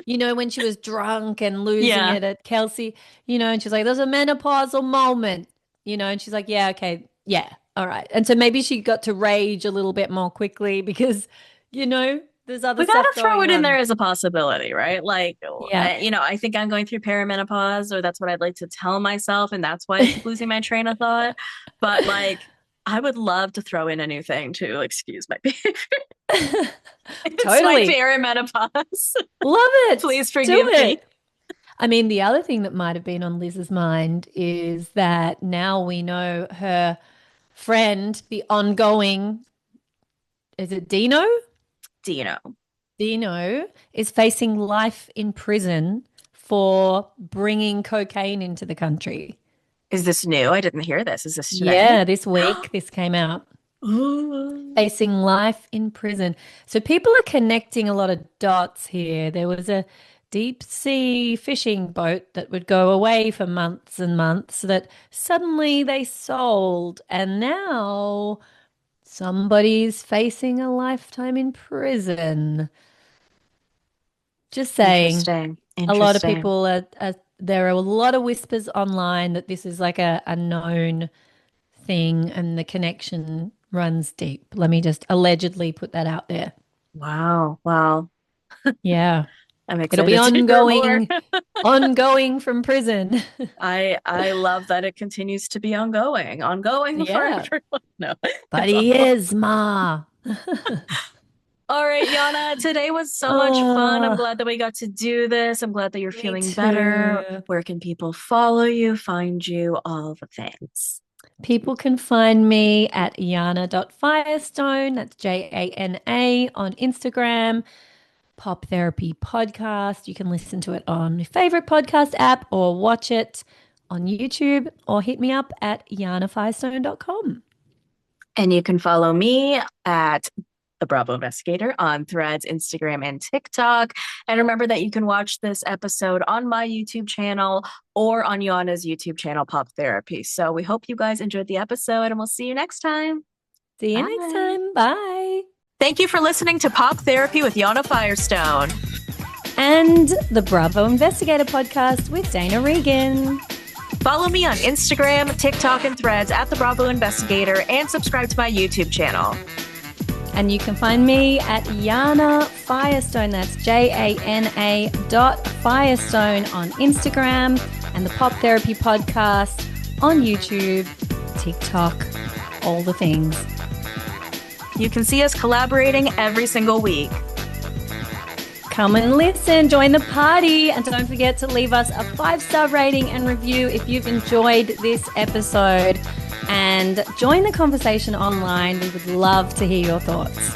it, when she was drunk and losing Yeah. it at Kelsey, and she's like, there's a menopausal moment, and she's like, yeah, okay, yeah, all right. And so maybe she got to rage a little bit more quickly because, you know, There's other We stuff gotta throw going it in on. there as a possibility, right? Like, Yeah. I think I'm going through perimenopause, or that's what I'd like to tell myself, and that's why I keep losing my train of thought. But like, I would love to throw in a new thing to excuse my behavior. It's my Totally. perimenopause. Love it. Please Do forgive me. it. I mean, the other thing that might have been on Liz's mind is that now we know her friend, the ongoing, is it Dino? Dino, Dino is facing life in prison for bringing cocaine into the country. is this new? I didn't hear this. Is this today? Yeah, this week this came out. Ooh. Facing life in prison. So people are connecting a lot of dots here. There was a deep sea fishing boat that would go away for months and months that suddenly they sold, and now somebody's facing a lifetime in prison. Just saying. Interesting. A lot of Interesting. people there are a lot of whispers online that this is like a known thing and the connection runs deep. Let me just allegedly put that out there. Wow. Wow. Yeah. I'm It'll be excited to hear more. ongoing from prison. I love that it continues to be ongoing for Yeah. everyone. No, But it's he awful. is, Ma. All right, Yana, today was so much fun. I'm Oh, glad that we got to do this. I'm glad that you're me feeling better. too. Where can people follow you, find you, all the things? People can find me at Yana.Firestone. That's Jana on Instagram. Pop Therapy Podcast. You can listen to it on your favorite podcast app or watch it on YouTube or hit me up at yanafirestone.com. And you can follow me at the Bravo Investigator on Threads, Instagram, and TikTok. And remember that you can watch this episode on my YouTube channel or on Yana's YouTube channel, Pop Therapy. So we hope you guys enjoyed the episode, and we'll see you next time. See you next Bye. time. Bye. Thank you for listening to Pop Therapy with Yana Firestone. And the Bravo Investigator Podcast with Dana Regan. Follow me on Instagram, TikTok, and Threads at the Bravo Investigator, and subscribe to my YouTube channel. And you can find me at Yana Firestone. That's Jana Firestone on Instagram, and the Pop Therapy Podcast on YouTube, TikTok, all the things. You can see us collaborating every single week. Come and listen, join the party, and don't forget to leave us a 5-star rating and review if you've enjoyed this episode. And join the conversation online. We would love to hear your thoughts.